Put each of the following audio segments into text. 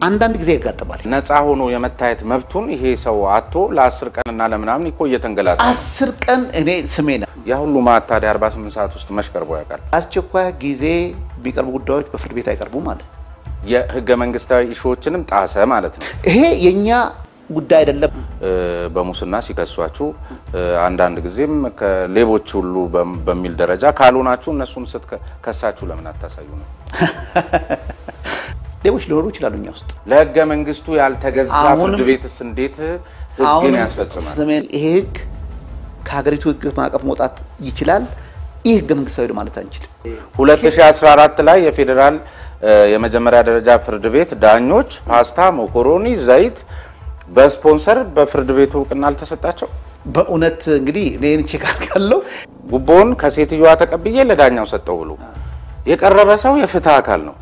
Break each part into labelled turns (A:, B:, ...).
A: አንዳንድ ጊዜ ያጋጥማል
B: ነፃ ሆኖ የመታየት መብቱን ይሄ ሰው አጥቶ ለ10 ቀንና ለምናምን ይቆ እየተንገላታ
A: 10 ቀን እኔ ስሜና
B: ያ ሁሉ ማታዲ 48 ሰዓት ውስጥ መሽከርቦ ያቃል
A: አስቸኳይ ጊዜ ቢቀርቡ ጉዳዮች በፍርድ ቤት አይቀርቡ ማለት
B: የህገ መንግስታዊ ኢሹዎችንም ጣሰ ማለት ነው
A: ይሄ የኛ ጉዳይ አይደለም
B: በሙስና ሲከሷችሁ አንዳንድ ጊዜም ከሌቦች ሁሉ በሚል ደረጃ ካልሆናችሁ እነሱን ስትከሳችሁ ለምን አታሳዩ ነው
A: ሌቦች ሊኖሩ ይችላሉኛ ውስጥ
B: ለህገ መንግስቱ ያልተገዛ ፍርድ ቤትስ እንዴት ህግን ያስፈጽማል
A: ይሄ ህግ ከሀገሪቱ ህግ ማቀፍ መውጣት ይችላል ይሄ ህገ መንግስታዊ ማለት አንችልም
B: 2014 ላይ የፌደራል የመጀመሪያ ደረጃ ፍርድ ቤት ዳኞች ፓስታ ሞኮሮኒ ዘይት በስፖንሰር በፍርድ ቤቱ ቅና አልተሰጣቸው
A: በእውነት እንግዲህ ለኔ ቼክ አድርጋለሁ
B: ጉቦን ከሴትዮዋ ተቀብዬ ለዳኛው ሰጠው ብሎ የቀረበ ሰው የፍትህ አካል ነው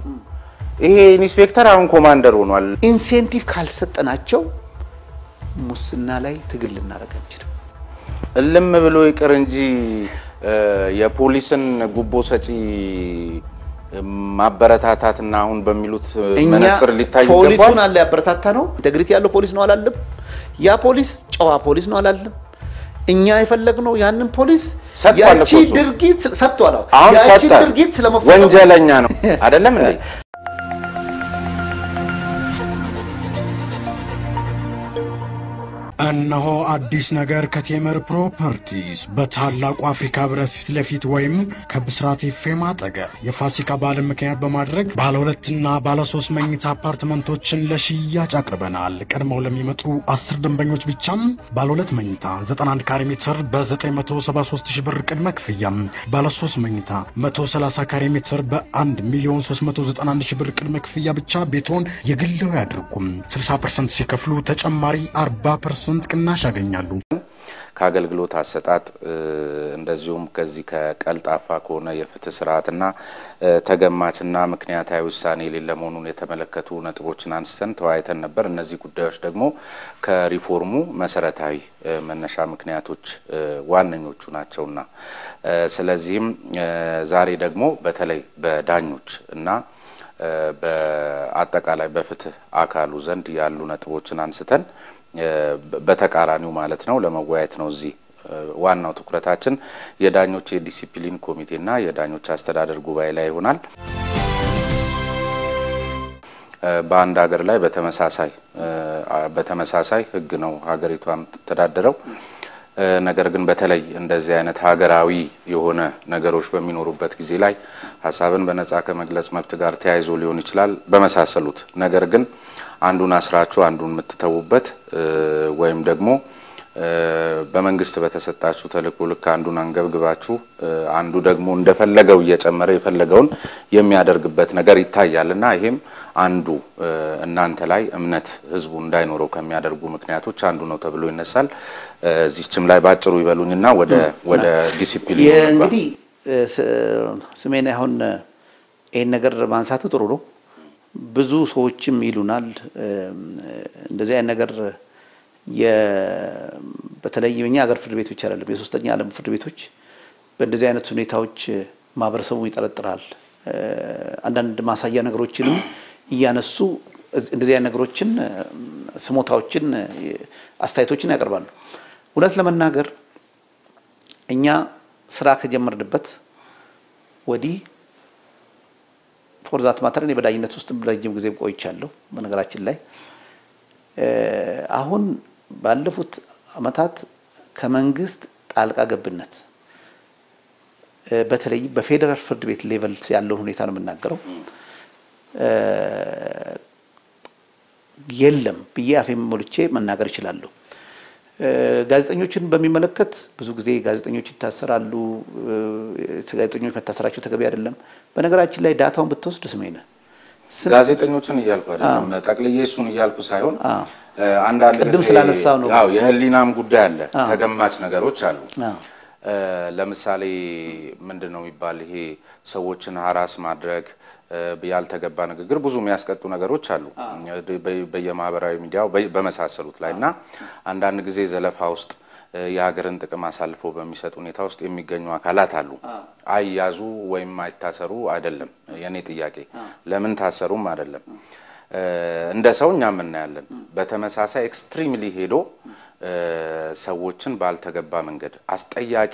B: ይሄ ኢንስፔክተር አሁን ኮማንደር ሆኗል
A: ኢንሴንቲቭ ካልሰጠናቸው ሙስና ላይ ትግል ልናረጋ እንችላለን
B: እልም ብሎ ይቀር እንጂ የፖሊስን ጉቦ ሰጪ ማበረታታትና አሁን በሚሉት መነጽር ሊታይ ይገባል
A: ፖሊሱን አለ ያበረታታ ነው ኢንቴግሪቲ ያለው ፖሊስ ነው አላለም ያ ፖሊስ ጨዋ ፖሊስ ነው አላለም እኛ የፈለግነው ያንን ፖሊስ ያቺ ድርጊት ሰጥቷል
B: ያቺ ድርጊት ስለመፈጸም ወንጀለኛ ነው አይደለም እንዴ
C: እነሆ አዲስ ነገር ከቴምር ፕሮፐርቲስ በታላቁ አፍሪካ ብረት ፊት ለፊት ወይም ከብስራት ኤፍኤም አጠገብ የፋሲካ በዓል ምክንያት በማድረግ ባለ 2 እና ባለ 3 መኝታ አፓርትመንቶችን ለሽያጭ አቅርበናል ቀድመው ለሚመጡ 10 ደንበኞች ብቻም ባለ 2 መኝታ 91 ካሬ ሜትር በ973000 ብር ቅድመ ክፍያ ባለ 3 መኝታ 130 ካሬ ሜትር በ1,391,000 ብር ቅድመ ክፍያ ብቻ ቤቶን የግለው ያድርጉም 60% ሲከፍሉ ተጨማሪ 40% ቅናሽ ያገኛሉ
B: ከአገልግሎት አሰጣጥ እንደዚሁም ከዚህ ከቀልጣፋ ከሆነ የፍትህ ስርዓትና ተገማችና ምክንያታዊ ውሳኔ ለለመሆኑን የተመለከቱ ነጥቦችን አንስተን ተወያይተን ነበር እነዚህ ጉዳዮች ደግሞ ከሪፎርሙ መሰረታዊ መነሻ ምክንያቶች ዋነኞቹ ናቸውና ስለዚህም ዛሬ ደግሞ በተለይ በዳኞች እና በአጠቃላይ በፍትህ አካሉ ዘንድ ያሉ ነጥቦችን አንስተን በተቃራኒው ማለት ነው ለመወያየት ነው እዚህ ዋናው ትኩረታችን የዳኞች የዲሲፕሊን ኮሚቴና የዳኞች አስተዳደር ጉባኤ ላይ ይሆናል በአንድ ሀገር ላይ በተመሳሳይ ህግ ነው ሀገሪቷን ተዳደረው ነገር ግን በተለይ እንደዚህ አይነት ሀገራዊ የሆነ ነገሮች በሚኖሩበት ጊዜ ላይ ሐሳብን በነፃ ከመግለጽ መብት ጋር ተያይዞ ሊሆን ይችላል በመሳሰሉት ነገር ግን አንዱን አስራቹ አንዱን ምትተውበት ወይም ደግሞ በመንግስት በተሰጣችሁ ተልእኮ ልክ አንዱን አንገብግባችሁ አንዱ ደግሞ እንደፈለገው እየጨመረ የፈለገውን የሚያደርግበት ነገር ይታያልና ይሄም አንዱ እናንተ ላይ እምነት ህዝቡ እንዳይኖረው ከሚያደርጉ ምክንያቶች አንዱ ነው ተብሎ ይነሳል እዚህችም ላይ ባጭሩ ይበሉኝና ወደ ዲሲፕሊን
A: እንግዲህ ስሜን አሁን ይሄን ነገር ማንሳቱ ጥሩ ነው ብዙ ሰዎችም ይሉናል እንደዚህ አይነት ነገር በተለይ የኛ ሀገር ፍርድ ቤቶች አይደለም የሶስተኛ ዓለም ፍርድ ቤቶች በእንደዚህ አይነት ሁኔታዎች ማበረሰቡ ይጠረጥራል አንዳንድ ማሳያ ነገሮችንም እያነሱ እንደዚህ አይነት ነገሮችን ስሞታዎችን አስተያየቶችን ያቀርባሉ እውነት ለመናገር እኛ ስራ ከጀመርንበት ወዲህ ፎርዛት ማተር እኔ በዳኝነት ውስጥ ለረጅም ጊዜ ቆይቻለሁ በነገራችን ላይ አሁን ባለፉት አመታት ከመንግስት ጣልቃ ገብነት በተለይ በፌደራል ፍርድ ቤት ሌቨል ያለው ሁኔታ ነው የምናገረው የለም በየአፌም ሞልቼ መናገር ይችላል ጋዜጠኞችን በሚመለከት ብዙ ጊዜ ጋዜጠኞች ይታሰራሉ ጋዜጠኞች መታሰራቸው ተገቢ አይደለም በነገራችን ላይ ዳታውን ብትወስድ ስሜነ
B: ጋዜጠኞችን ይያልኩ አይደለም ጠቅልዬሱን ይያልኩ ሳይሆን አንዳንድ
A: ቅድም ስላነሳው ነው
B: አዎ የህሊናም ጉዳይ አለ ተገማች ነገሮች አሉ ለምሳሌ ምንድነው የሚባል ይሄ ሰዎችን ሐራስ ማድረግ ያልተገባ ንግግር ብዙ የሚያስቀጡ ነገሮች አሉ በየማህበራዊ ሚዲያው በመሳሰሉት ላይና አንዳንድ ጊዜ ዘለፋ ውስጥ የሀገርን ጥቅም አሳልፈው በሚሰጡ ሁኔታ ውስጥ የሚገኙ አካላት አሉ አይያዙ ወይም አይታሰሩ አይደለም የኔ ጥያቄ ለምን ታሰሩም አይደለም እንደ ሰው እኛም እናያለን በተመሳሳይ ኤክስትሪምሊ ሄዶ ሰዎችን ባልተገባ መንገድ አስጠያቂ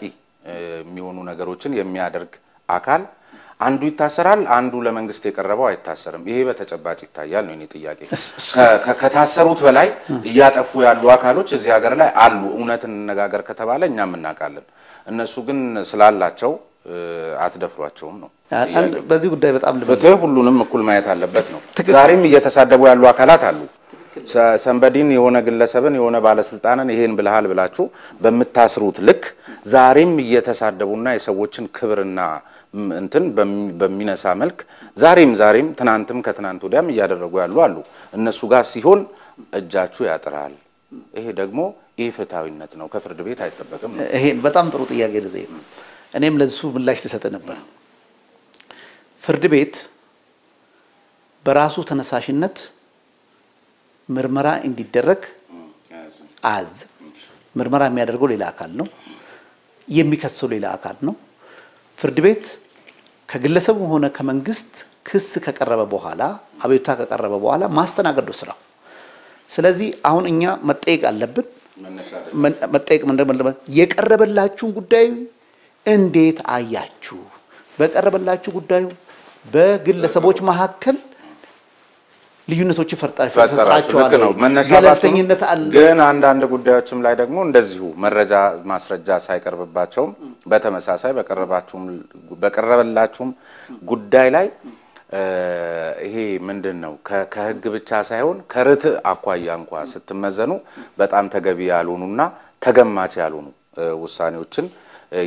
B: የሚሆኑ ነገሮችን የሚያደርግ አካል አንዱ ይታሰራል አንዱ ለመንግስት የቀረበው አይታሰርም ይሄ በተጨባጭ ይታያል ነው እኔ ጥያቄ ከታሰሩት በላይ እያጠፉ ያሉ አካሎች እዚህ ሀገር ላይ አሉ እውነትን እንነጋገር ከተባለ እኛም እናቃለን እነሱ ግን ስላላቸው አትደፍሯቸውም ነው
A: በዚህ ጉዳይ በጣም
B: ለበተ ሁሉንም እኩል ማየት አለበት ነው ዛሬም እየተሳደቡ ያሉ አካላት አሉ ሰንበዲን የሆነ ግለሰብን የሆነ ባለስልጣንን ይሄን ብለሃል ብላችሁ በመታስሩት ልክ ዛሬም እየተሳደቡና የሰዎችን ክብርና እንትን በሚነሳ መልክ ዛሬም ትናንትም ከትናንት ወዲያም እያደረጉ ያሉ አሉ እነሱ ጋር ሲሆን እጃችሁ ያጥራል ይሄ ደግሞ ኢፍትሃዊነት ነው ከፍርድ ቤት አይተበቅም ነው
A: ይሄ በጣም ጥሩ ጥያቄ ነው እኔም ለሱ ምላሽ ተሰጠ ነበር ፍርድ ቤት በራሱ ተነሳሽነት ምርመራ እንዲደረግ አዝ ምርመራ የሚያደርገው ሌላ አካል ነው የሚከሰው ሌላ አካል ነው ፍርድ ቤት ከግለሰቡ ሆነ ከመንግስት ክስ ከቀረበ በኋላ አቤቱታ ከቀረበ በኋላ ማስተናገድ ነው ስራው ስለዚህ አሁን እኛ መጠየቅ አለብን መጠየቅ እንደምን የቀረበላችሁን ጉዳይ እንዴት አያችሁ በቀረበላችሁ ጉዳዩ በግለሰቦች መሐከል ልዩነቶች ፈርጣቸዋል
B: ነው ገለልተኝነት አለ ግን አንድ ጉዳዮችም ላይ ደግሞ እንደዚሁ መረጃ ማስረጃ ሳይቀርብባቸው በተመሳሳይ በቀረበላችሁም ጉዳይ ላይ ይሄ ምንድነው ከህግ ብቻ ሳይሆን ከርት አቋያ እንኳን ስትመዘኑ በጣም ተገቢ ያልሆኑና ተገማች ያልሆኑ ውሳኔዎችን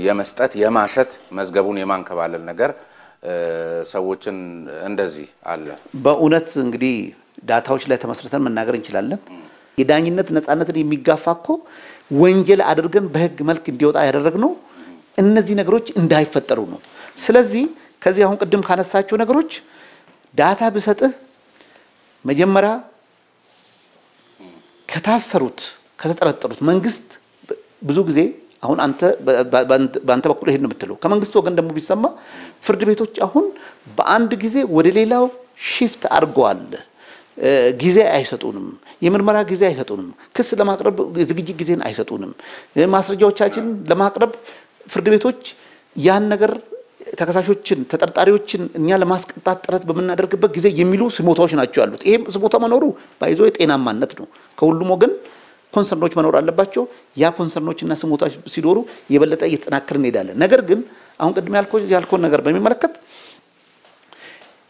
B: የመስጠት የማሸት መዝገቡን የማንከባለል ነገር ሰዎችን እንደዚህ አለ
A: በእውነት እንግዲህ ዳታዎች ላይ ተመስርተን መናገር እንችላለን የዳኝነት ነፃነትን የሚጋፋኮ ወንጀል አድርገን በህግ መልክ እንዲወጣ ያደረግነው እነዚህ ነገሮች እንዳይፈጠሩ ነው ስለዚህ ከዚህ አሁን ቅድም ካነሳቸው ነገሮች ዳታ በሰጥህ መጀመሪያ ከታሰሩት ከተጠረጠሩት መንግስት ብዙ ጊዜ አሁን አንተ ባንተ በኩል ይሄን ነው የምትለው ከመንግስት ወገን ደግሞ ቢሰማ ፍርድ ቤቶች አሁን በአንድ ጊዜ ወደ ሌላው shift አድርገዋል ጊዜ አይሰጡንም የምርመራ ጊዜ አይሰጡንም ክስ ለማቅረብ ዝግጅት ጊዜን አይሰጡንም ማስረጃዎቻችን ለማቅረብ ፍርድ ቤቶች ያን ነገር ተከሳሾችን ተጠርጣሪዎችን እኛ ለማስቀጣት ጥረት በመናደርግበት ጊዜ የሚሉ ስሞታዎች ናቸው ያሉት ይሄ ስሞታ መኖሩ ባይዞ የጤናማነት ነው ከሁሉም ወገን ኮንሰርኖች መኖር አለባቸው ያ ኮንሰርኖችና ስሞታዎች ሲኖሩ የበለጠ እየተጠናከርን እንሄዳለን ነገር ግን አሁን ቅድም ያልከው ነገር በሚመለከት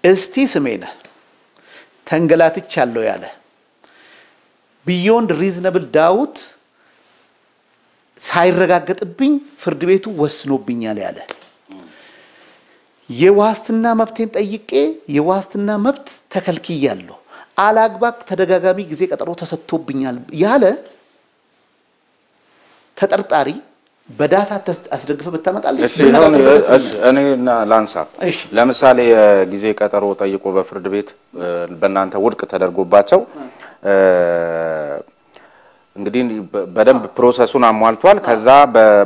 A: እስቲ ስሜነ ተንገላትቻለሁ ያለ beyond reasonable doubt ሳይረጋገጥብኝ ፍርድ ቤቱ ወስኖብኛል ያለ የዋስትና መብቴን ጠይቄ የዋስትና መብት ተከልክያለሁ አላግባብ ተደጋጋሚ ጊዜ ቀጠሮ ተሰጥቶብኛል ያለ ተጠርጣሪ በዳታ ተስት አስደግፈ በተመጣለሽ
B: እኔና ላንሳ ለምሳሌ ጊዜ ቀጠሮ ጠይቆ በፍርድ ቤት በእናንተ ውድቅ ተደርጎባቸው እንግዲህ በደንብ ፕሮሰሱን አሟልቷል ከዛ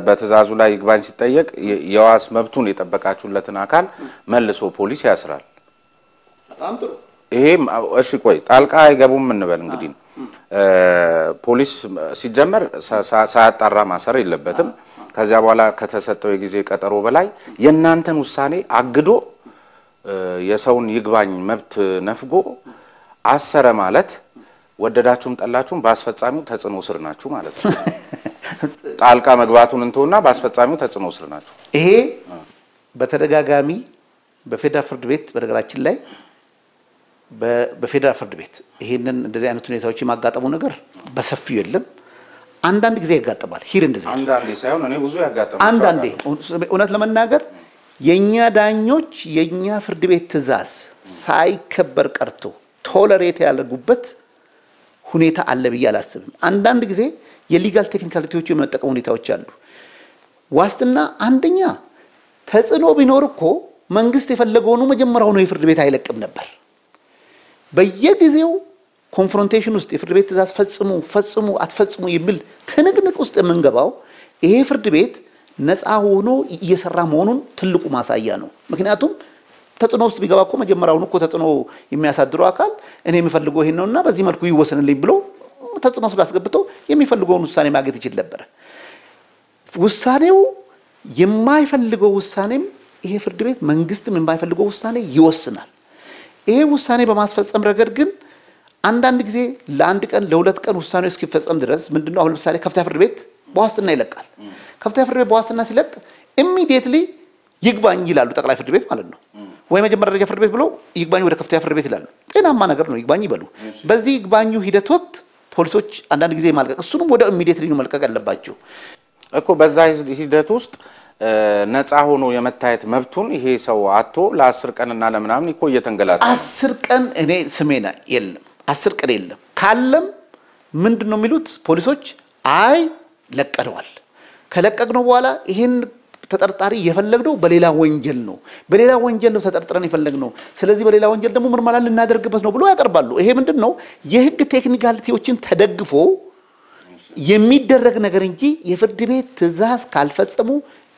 B: በትዛዙ ላይ ይግባኝ ሲጠየቅ የዋስ መብቱን የጠበቃችሁለትን አካል መልሶ ፖሊስ ያስራል
A: በጣም ጥሩ
B: ይሄ እሺ ቆይ ጣልቃ አይገቡም እንበል እንግዲህ ፖሊስ ሲጀመር ሳያጣራ ማሰር የለበትም ከዚያ በኋላ ከተሰጠው የጊዜ ቀጠሮ በላይ የናንተን ውሳኔ አግዶ የሰውን ይግባኝ መብት ነፍጎ አሰረ ማለት ወደዳችሁም ጠላችሁም ባስፈጻሚው ተጽኖ ስር ናችሁ ማለት ነው ጣልቃ መግባቱን እንተውና ባስፈጻሚው ተጽኖ ስር ናችሁ
A: ይሄ በተደጋጋሚ በፌደራል ፍርድ ቤት በነገራችን ላይ በፌደራል ፍርድ ቤት ይሄንን እንደዚህ አይነት ሁኔታዎች ማጋጠሙ ነገር በሰፊው የለም አንዳንድ ጊዜ ያጋጥማል ሂር እንደዚህ
B: አንዳንዴ ሳይሆን እኔ ብዙ ያጋጥማል
A: አንዳንዴ እውነት ለመናገር የኛ ዳኞች የኛ ፍርድ ቤት ትዛዝ ሳይከበር ቀርቶ ቶለሬት ያለጉበት ሁኔታ አለ ብዬ አላስብም አንዳንድ ጊዜ የሊጋል ቴክኒካሊቲዎች የመጠቀም ሁኔታዎች አሉ ዋስትና አንደኛ ተጽኖ ቢኖር እኮ መንግስት የፈለገው ነው መጀመሪያው ነው የፍርድ ቤት አይለቅም ነበር በየጊዜው ኮንፍሮንቴሽን ውስጥ የፍርድ ቤት ትዛዝ ፈጽሙ አትፈጽሙ የሚል ትንቅንቅ ውስጥ የምንገባው ይሄ ፍርድ ቤት ነፃ ሆኖ እየሰራ መሆኑን ትልቁ ማሳያ ነው ምክንያቱም ተጽዕኖ ውስጥ ቢገባ እኮ መጀመሪያውኑ እኮ ተጽዕኖ የሚያሳድረው አካል እኔ የሚፈልገው ይሄን ነውና በዚህ መልኩ ይወሰንልኝ ብሎ ተጽዕኖ ስላስገብቶ የሚፈልገውን ውሳኔ ማግኘት ይችል ነበር ውሳኔው የማይፈልገው ውሳኔም ይሄ ፍርድ ቤት መንግስትም የማይፈልገው ውሳኔ ይወስናል ይሄ ውሳኔ በማስፈጸም ረገድ ግን አንዳንድ ጊዜ ለአንድ ቀን ለሁለት ቀን ውሳኔው እስኪፈጸም ድረስ ምንድነው አሁን ለምሳሌ ከፍተኛ ፍርድ ቤት በዋስትና ይለቃል ከፍተኛ ፍርድ ቤት በዋስትና ሲለቅ ኢሚዲየትሊ ይግባኝ ይላሉ ጠቅላይ ፍርድ ቤት ማለት ነው ወይ መጀመሪያ ደረጃ ፍርድ ቤት ብሎ ይግባኝ ወደ ከፍተኛ ፍርድ ቤት ይላሉ ጤናማ ነገር ነው ይግባኝ ይበሉ በዚህ ይግባኙ ሂደት ወቅት ፖሊሶች አንዳንድ ጊዜ ማልቀቅ እሱንም ወደ ኢሚዲየትሊ ነው መልቀቅ ያለባቸው
B: እኮ በዛ ሂደት ውስጥ ነፃ ሆኖ የመታየት መብቱን ይሄ ሰው አጥቶ ለ10 ቀንና ለምናምን እኮ እየተንገላታ
A: 10 ቀን እኔ ስሜና የለም 10 ቀን የለም ካለም ምንድነው የሚሉት ፖሊሶች አይ ለቀደዋል ከለቀቅነው በኋላ ይሄን ተጠርጣሪ የፈለግነው በሌላ ወንጀል ነው ተጠርጥረን የፈለግነው ስለዚህ በሌላ ወንጀል ደግሞ ምርመራ ልናደርግበት ነው ብሎ ያቀርባሉ ይሄ ምንድነው የህግ ቴክኒካሊቲዎችን ተደግፎ የሚደረግ ነገር እንጂ የፍርድ ቤት ትዕዛዝ ካልፈጸሙ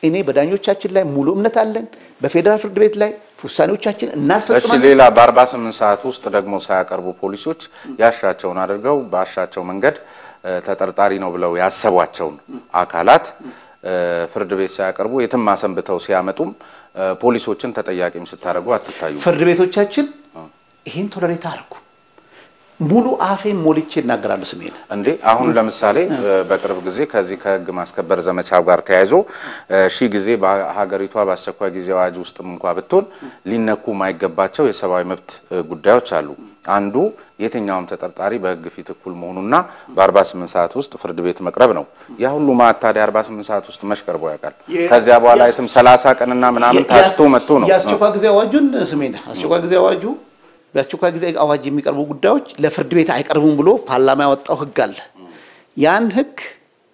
A: እኔ በዳኞቻችን ላይ ሙሉ እምነት አለን በፌደራል ፍርድ ቤት ላይ ውሳኔዎቻችን እናስፈጽማለን
B: ሌላ በ48 ሰዓት ውስጥ ደግሞ ሳያቀርቡ ፖሊሶች ያሻቸውን አድርገው ባሻቸው መንገድ ተጠርጣሪ ነው ብለው ያሰቧቸውን አካላት ፍርድ ቤት ሳያቀርቡ የትም ማሰንብተው ሲያመጡም ፖሊሶችን ተጠያቂም ስታረጉ አትታዩ
A: ፍርድ ቤቶቻችን ይሄን ቶለሬት አድርጉ ሙሉ አፌን ሞልቼ እናገራለሁ ስሜን
B: እንዴ አሁን ለምሳሌ በቅርብ ጊዜ ከዚህ ከህግ ማስከበር ዘመቻው ጋር ተያይዞ ሺ ጊዜ በሀገሪቷ በአስቸኳይ ጊዜ አዋጅ ውስጥም እንኳን ብትሆን ሊነኩ ማይገባቸው የሰብአዊ መብት ጉዳዮች አሉ አንዱ የትኛውም ተጠርጣሪ በህግ ፊት እኩል መሆኑና በ48 ሰዓት ውስጥ ፍርድ ቤት መቅረብ ነው ያ ሁሉ ማታዲያ 48 ሰዓት ውስጥ መሽቀርቦ ያቃል ከዚያ በኋላ አይተም 30 ቀንና ምናምን ታስቶ መጥቶ ነው
A: ያስቸኳይ ጊዜ አዋጁን ስሜን አስቸኳይ ጊዜ አዋጁ በአስቸኳይ ጊዜ አዋጅ የሚቀርቡ ጉዳዮች ለፍርድ ቤት አይቀርቡም ብሎ ፓርላማ ያወጣው ህግ አለ ያን ህግ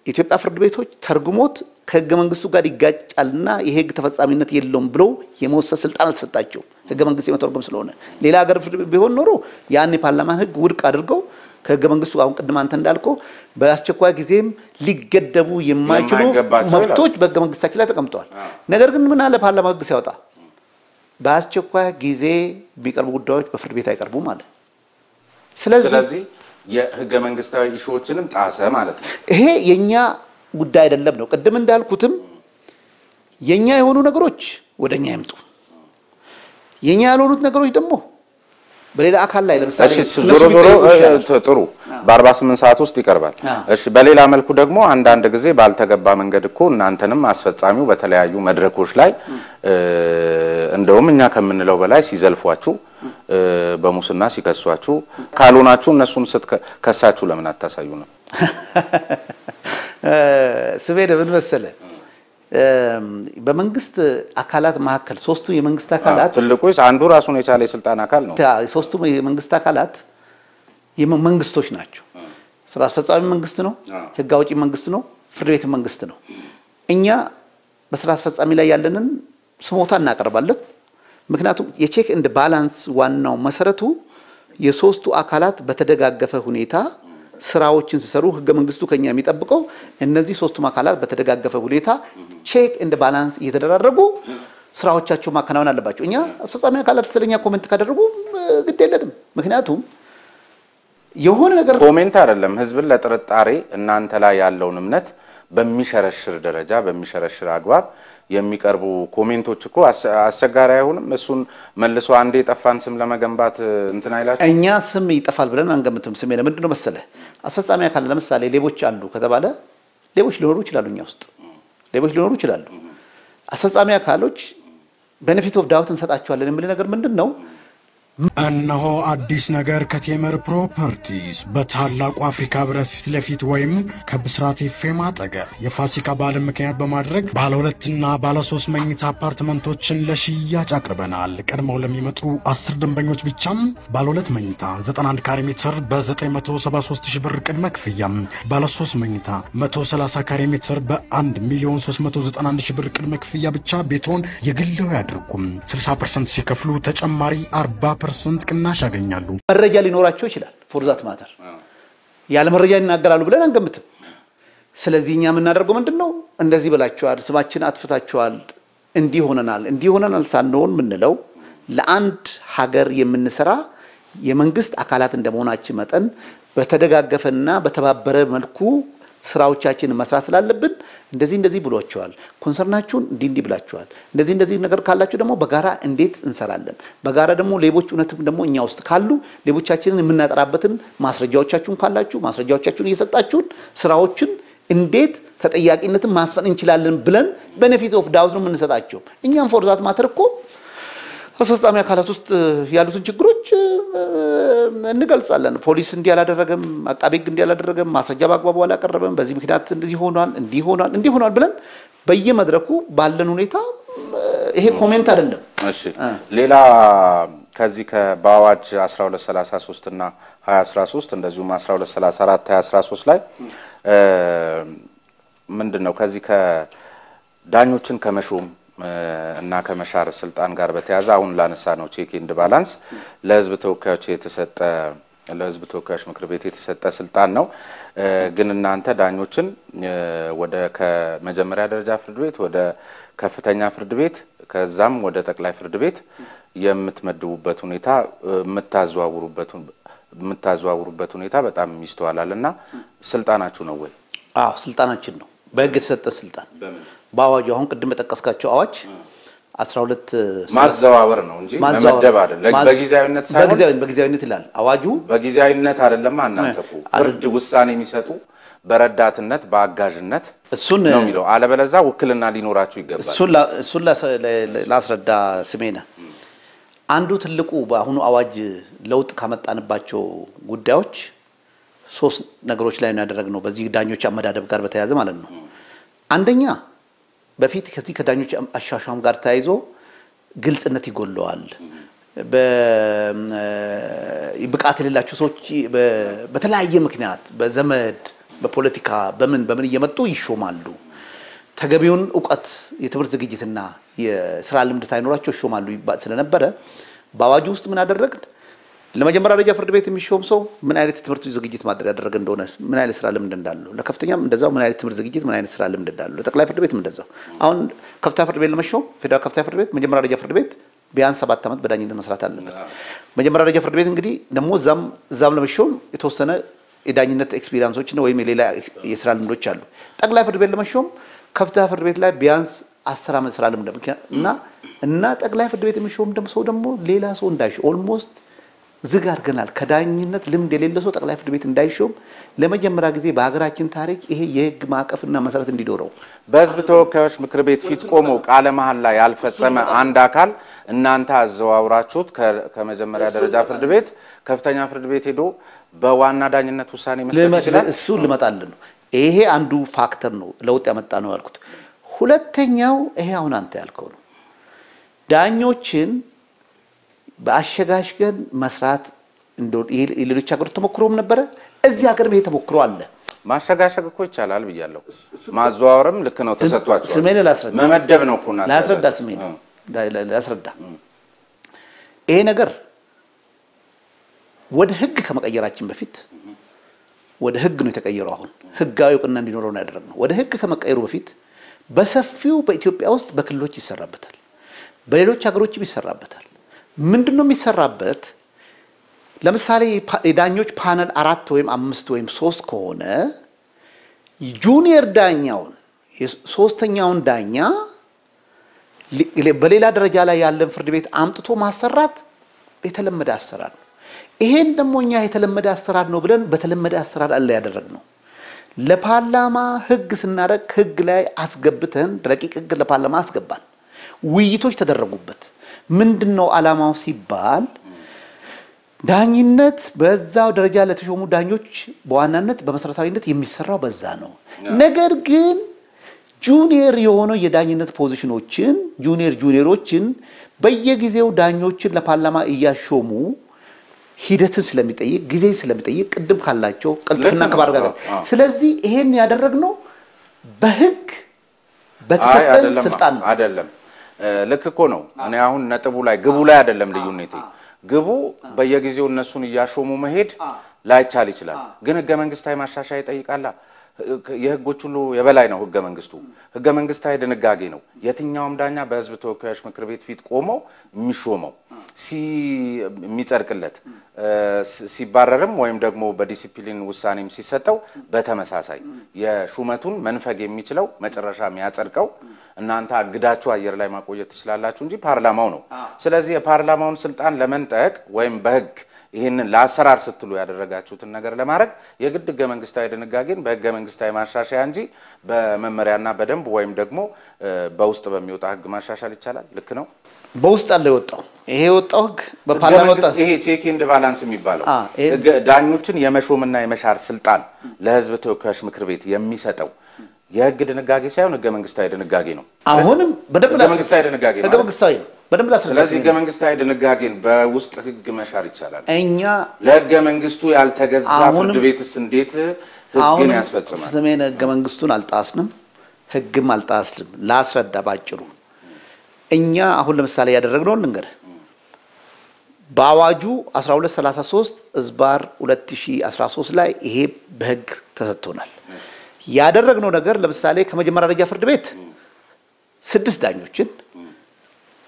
A: ኢትዮጵያ ፍርድ ቤቶች ተርጉሞት ከህገ መንግስቱ ጋር ይጋጫልና የህግ ተፈጻሚነት የለውም ብሎ የመወሰን ስልጣን አልተሰጣቸው ህገ መንግስት የመተርጎም ስለሆነ ሌላ ሀገር ፍርድ ቤት ቢሆን ኖሮ ያን የፓርላማን ህግ ውድቅ አድርገው ከህገ መንግስቱ አሁን ቅድም አንተ እንዳልከው በአስቸኳይ ጊዜም ሊገደቡ የማይችሉ መብቶች በህገ መንግስታችን ላይ ተቀምጠዋል ነገር ግን ምን አለ ፓርላማ ህግ ሲያወጣ በአስቸኳይ ጊዜ ቢቀርቡ ጉዳዮች በፍርድ ቤት አይቀርቡ ማለት ስለዚህ
B: የህገ መንግስታዊ ኢሹዎችንም ጣሰ ማለት ነው
A: ይሄ የኛ ጉዳይ አይደለም ነው ቅድም እንዳልኩትም የኛ የሆኑ ነገሮች ወደኛ ይምጡ የኛ ያልሆኑት ነገሮች ደግሞ በሌላ አካል ላይ ለምሳሌ
B: ዞሮ ጥሩ በ48 ሰዓት ውስጥ ይቀርባል እሺ በሌላ መልኩ ደግሞ አንዳንድ ጊዜ ባልተገባ መንገድ እኮ እናንተንም አስፈጻሚው በተለያዩ መድረኮች ላይ እንደውም እኛ ከምንለው በላይ ሲዘልፏችሁ በሙስና ሲከሷችሁ ካልሆናችሁ እነሱን ስትከሳችሁ ለምን አታሳዩ ነው
A: ስቤደ ምን መሰለ በመንግስት አካላት ማከል ሶስቱ የመንግስት አካላት
B: ትልቁስ አንዱ ራሱን የቻለ የስልጣን አካል ነው
A: ሶስቱ የመንግስት አካላት የመንግስቶች ናቸው ስራ አስፈጻሚ መንግስት ነው ህግ አውጪ መንግስት ነው ፍርድ ቤት መንግስት ነው እኛ በስራ አስፈጻሚ ላይ ያለንን ስሞታ እናቀርባለን ምክንያቱም የቼክ ኤንድ ባላንስ ዋናው መሰረቱ የሶስቱ አካላት በተደጋገፈ ሁኔታ ስራዎችን ሲሰሩ ህገ መንግስቱ ከኛ የሚጠብቀው እነዚህ ሶስቱ አካላት በተደጋገፈ ሁኔታ ቼክ ኤንድ ባላንስ እየተደራረጉ ስራዎቻቸው ማከናወን አለባቸው እኛ አስፈጻሚ አካላት ስለኛ ኮሜንት ካደረጉ ግድ የለንም ምክንያቱም የሆነ ነገር
B: ኮሜንት አይደለም ህዝብን ለጥርጣሬ እናንተ ላይ ያለውን እምነት በሚሸረሽር ደረጃ በሚሸረሽር አግባብ የሚቀርቡ ኮሜንቶች እኮ አስቸጋሪ አይሆንም እሱን መልሶ አንዴ ጠፋን ስም ለመገንባት እንትና ይላችሁ
A: እኛ ስም ይጠፋል ብለን አንገምትም ስም ለምንድነው መሰለ አስፈጻሚ አካል ለምሳሌ ሌቦች አሉ ከተባለ ሌቦች ሊኖሩ ይችላሉ እኛ ውስጥ ሌቦች ሊኖሩ ይችላሉ አስፈጻሚ አካሎች ቤኔፊት ኦፍ ዳውት እንሰጣቸዋለን የሚል ነገር ምንድነው
C: እነሆ አዲስ ነገር ከቴምር ፕሮፐርቲስ በታላቁ አፍሪካ ህብረት ፊት ለፊት ወይም ከብስራት ኤፍኤም አጠገብ የፋሲካ በዓልን ምክንያት በማድረግ ባለ 2 እና ባለ 3 መኝታ አፓርትመንቶችን ለሽያጭ አቅርበናል። ቀድመው ለሚመጡ 10 ደንበኞች ብቻም ባለ 2 መኝታ 91 ካሬ ሜትር በ973000 ብር ቅድመ ክፍያ፣ ባለ 3 መኝታ 130 ካሬ ሜትር በ1,391,000 ብር ቅድመ ክፍያ ብቻ ቤቶን የግለው ያድርጉም። 60% ሲከፍሉ ተጨማሪ 40% ቅናሽ ያገኛሉ።
A: መረጃ ሊኖራቸው ይችላል ፎርዛት ማተር ያለ መረጃ ይናገራሉ ብለን አንገምትም። ስለዚህኛ ምን እናደርገው ምንድነው እንደዚህ ብላችኋል ስማችን አጥፍታችኋል እንዲህ ሆነናል ሳንሆን ምንለው ለአንድ ሀገር የምንሰራ የመንግስት አካላት እንደመሆናችን መጠን በተደጋገፈና በተባበረ መልኩ ስራዎቻችን መስራት ስላለብን እንደዚህ ብሏቸዋል ኮንሰርናችሁን እንዲህ ብላችኋል እንደዚህ ነገር ካላችሁ ደግሞ በጋራ እንዴት እንሰራለን በጋራ ደግሞ ሌቦች እውነትም ደግሞ እኛ ውስጥ ካሉ ሌቦቻችንን የምናጠራበትን ማስረጃዎቻችሁን ካላችሁ ማስረጃዎቻችሁን እየሰጣችሁን ስራዎችን እንዴት ተጠያቂነትን ማስፈን እንችላለን ብለን ቤኔፊት ኦፍ ዳውት ነው የምንሰጣቸው እኛም ፎርዛት ማተር እኮ አስፈጻሚ አካላት ውስጥ ያሉትን ችግሮች እንገልጻለን ፖሊስ እንዲህ ያላደረገም አቃቤ ሕግ እንዲህ ያላደረገም ማስረጃ በአግባቡ አላቀረበም በዚህ ምክንያት እንዲህ ሆኗል ብለን በየመድረኩ ባለን ሁኔታ ይሄ ኮሜንት አይደለም
B: እሺ ሌላ ከዚህ ከባዋጅ 1233 እና 2013 እንደዚሁም 1234 2013 ላይ ምንድነው ከዚህ ከዳኞችን ከመሾም እና ከመሻር ስልጣን ጋር በተያያዘ አሁን ላነሳ ነው ቼክ ኤንድ ባላንስ ለህዝብ ተወካዮች ምክር ቤት የተሰጠ ስልጣን ነው ግን እናንተ ዳኞችን ወደ ከመጀመሪያ ደረጃ ፍርድ ቤት ወደ ከፍተኛ ፍርድ ቤት ከዛም ወደ ጠቅላይ ፍርድ ቤት የምትመድቡበት ሁኔታ የምታዘዋውሩበት ሁኔታ በጣም ይስተዋላልና ስልጣናችሁ ነው ወይ
A: አዎ ስልጣናችን ነው በህግ የተሰጠ ስልጣን ባዋጁ አሁን ቅድም ተጠቀስካቸው አዋጅ 12
B: ማዘዋወር ነው እንጂ መመደብ አይደለም በጊዜያዊነት ሳይሆን
A: በጊዜያዊነት ይላል አዋጁ
B: በጊዜያዊነት አይደለም እናንተኩ ፍርድ ውሳኔ የሚሰጡ በረዳትነት በአጋዥነት
A: እሱን
B: ነው የሚለው አለበለዛ ውክልና ሊኖራችሁ ይገባል
A: እሱን ላስረዳ ስሜነ አንዱ ትልቁ በአሁኑ አዋጅ ለውጥ ካመጣንባቸው ጉዳዮች ሶስት ነገሮች ላይ ነው ያደረግነው በዚህ ዳኞች አመዳደብ ጋር በተያያዘ ማለት ነው አንደኛ በፊት ከዚህ ከዳኞች አሻሻም ጋር ተያይዞ ግልጽነት ይጎለዋል በብቃት የሌላቸው ሰዎች በተለያየ ምክንያት በዘመድ በፖለቲካ በምን እየመጡ ይሾማሉ ተገቢውን ዕውቀት የትምህርት ዝግጅትና የሥራ ልምድ ሳይኖራቸው ይሾማሉ ስለነበረ በአዋጁ ውስጥ ምን አደረግን ለመጀመሪያ ደረጃ ፍርድ ቤት የሚሾም ሰው ምን አይነት ትምህርት ዝግጅት ማድረግ ያደረገ እንደሆነ ምን አይነት ስራ ልምድ እንዳለው ለከፍተኛም እንደዛው ምን አይነት ትምህርት ዝግጅት ምን አይነት ስራ ልምድ እንዳለው ለጠቅላይ ፍርድ ቤትም እንደዛው አሁን ከፍተኛ ፍርድ ቤት ለመሾም ፌደራል ከፍተኛ ፍርድ ቤት መጀመሪያ ደረጃ ፍርድ ቤት ቢያንስ 7 ዓመት በዳኝነት መስራት አለበት መጀመሪያ ደረጃ ፍርድ ቤት እንግዲህ ደግሞ ዛም ለመሾም የተወሰነ የዳኝነት ኤክስፒሪየንሶች ነው ወይም የሌላ የስራ ልምዶች አሉ ጠቅላይ ፍርድ ቤት ለመሾም ከፍተኛ ፍርድ ቤት ላይ ቢያንስ 10 ዓመት ስራ ልምድ እና ጠቅላይ ፍርድ ቤት የሚሾም ደግሞ ሰው ደግሞ ሌላ ሰው እንዳይሽ ኦልሞስት ዝጋር ገናል ከዳኝነት ልምድ የሌለው ሰው ጠቅላይ ፍርድ ቤት እንዳይሾም ለመጀመሪያ ጊዜ በአገራችን ታሪክ ይሄ የህግ ማዕቀፍና መሰረት እንዲዶረው
B: በህዝብ ተወካዮች ምክር ቤት ፊት ቆሞ ቃለ መሐላ ያልፈጸመ አንድ አካል እናንተ አዘዋውራችሁት ከመጀመሪያ ደረጃ ፍርድ ቤት ከፍተኛ ፍርድ ቤት ሄዶ በዋና ዳኝነት ውሳኔ መስጠት ይችላል
A: እሱ ልመጣልን ነው ይሄ አንዱ ፋክተር ነው ለውጥ ያመጣ ነው ያልኩት ሁለተኛው ይሄ አሁን አንተ ያልከው ነው ዳኞችን በአሸጋሽገን መስራት ሌሎች ሀገሮች ተሞክሮም ነበር እዚህ ሀገርም ይሄ ተሞክሮ አለ
B: ማሸጋሸግ እኮ ይቻላል ብያለሁ ማዘዋወርም ልክ ነው ተሰጥቷቸው
A: ስሜን ላስረዳ
B: መመደብ ነው እኮ ናት
A: ላስረዳ ስሜን ላስረዳ ይሄ ነገር ወደ ህግ ከመቀየራችን በፊት ወደ ህግ ነው የተቀየረው አሁን ህጋዊ ዕውቅና እንዲኖረው ነው ያደረግነው ወደ ህግ ከመቀየሩ በፊት በሰፊው በኢትዮጵያ ውስጥ በክልሎች ይሰራበታል በሌሎች ሀገሮችም ይሰራበታል ምንድነው የሚሰራበት ለምሳሌ የዳኞች ፓነል 4 ወይም 5 ወይም 3 ከሆነ ጁኒየር ዳኛውን ሶስተኛውን ዳኛ በሌላ ደረጃ ላይ ያለን ፍርድ ቤት አምጥቶ ማሰራት የተለመደ አሰራር ነው ይሄን ደግሞ እኛ የተለመደ አሰራር ነው ብለን በተለመደ አሰራር አለ ያደረግነው ለፓርላማ ህግ ስናረቅ ህግ ላይ አስገብተን ረቂቅ ህግ ለፓርላማ አስገባን ውይይቶች ተደረጉበት ምንድነው አላማው ሲባል ዳኝነት በዛው ደረጃ ለተሾሙ ዳኞች በዋናነት በመሰረታዊነት የሚሰራው በዛ ነው ነገር ግን ጁኒየር የሆነ የዳኝነት ፖዚሽኖችን ጁኒየሮችን በየጊዜው ዳኞችን ለፓርላማ እያሾሙ ሂደትን ስለሚጠይቅ ጊዜ ስለሚጠይቅ ቅድም ካላቸው ቀልጥፍና ከባርጋጋት ስለዚህ ይሄን ያደረግነው በህግ በተሰጠን ስልጣን
B: አይደለም ልክ እኮ ነው እኔ አሁን ነጥቡ ላይ ግቡ ላይ አይደለም ልዩነቴ ግቡ በየጊዜው እነሱን ያሾሙ መሄድ ላይቻል ይችላል ግን ህገ መንግስታዊ ማሻሻያ ይጠይቃል የህጎች ሁሉ የበላይ ነው ህገ መንግስቱ ህገ መንግስታዊ ድንጋጌ ነው የትኛውም ዳኛ በህዝብ ተወካዮች ምክር ቤት ፊት ቆሞ የሚሾመው የሚጸድቅለት ሲባረርም ወይም ደግሞ በዲሲፕሊን ውሳኔም ሲሰጠው በተመሳሳይ የሹመቱን መንፈግ የሚችለው መጨረሻ የሚያጸድቀው እናንተ አግዳችሁ አየር ላይ ማቆየት ትችላላችሁ እንጂ ፓርላማው ነው ስለዚህ የፓርላማውን ስልጣን ለመንጠቅ ወይም በህግ ይሄንን ለአሰራር ስትሉ ያደረጋችሁትን ነገር ለማድረግ የግድ ህገ መንግስታዊ ድንጋጌን በህገ መንግስታዊ ማሻሻያ እንጂ በመመሪያና በደንብ ወይም ደግሞ በውስጥ በሚወጣ ህግ ማሻሻል ይቻላል ልክ ነው
A: በውስጥ አለ የወጣው ይሄ የወጣው ህግ በፓርላማው ወጣ
B: ይሄ ቼክ ኤንድ ባላንስ የሚባለው ዳኞችን የመሾምና የመሻር ስልጣን ለህዝብ ተወካዮች ምክር ቤት የሚሰጠው የህግ ድንጋጌ ሳይሆን ህገ መንግስታዊ ድንጋጌ ነው
A: አሁንም በደንብ
B: ህገ መንግስታዊ ድንጋጌ
A: ህገ መንግስታዊ ነው በደንብ ላስረዳ
B: ስለዚህ ህገ መንግስታዊ ድንጋጌን በውስጥ ህግ መሻር ይቻላል
A: እኛ
B: ለህገ መንግስቱ ያልተገዛ ፍርድ ቤትስ እንዴት ህግን ያስፈጽማል
A: ሰሜን ህገ መንግስቱን አልጣስንም ህግም አልጣስንም ላስረዳ ባጭሩ እኛ አሁን ለምሳሌ ያደረግነው እንገር በአዋጁ 1233 ዝባር 2013 ላይ ይሄ በህግ ተሰጥቶናል ያደረግነው ነገር ለምሳሌ ከመጀመሪያ ደረጃ ፍርድ ቤት 6 ዳኞችን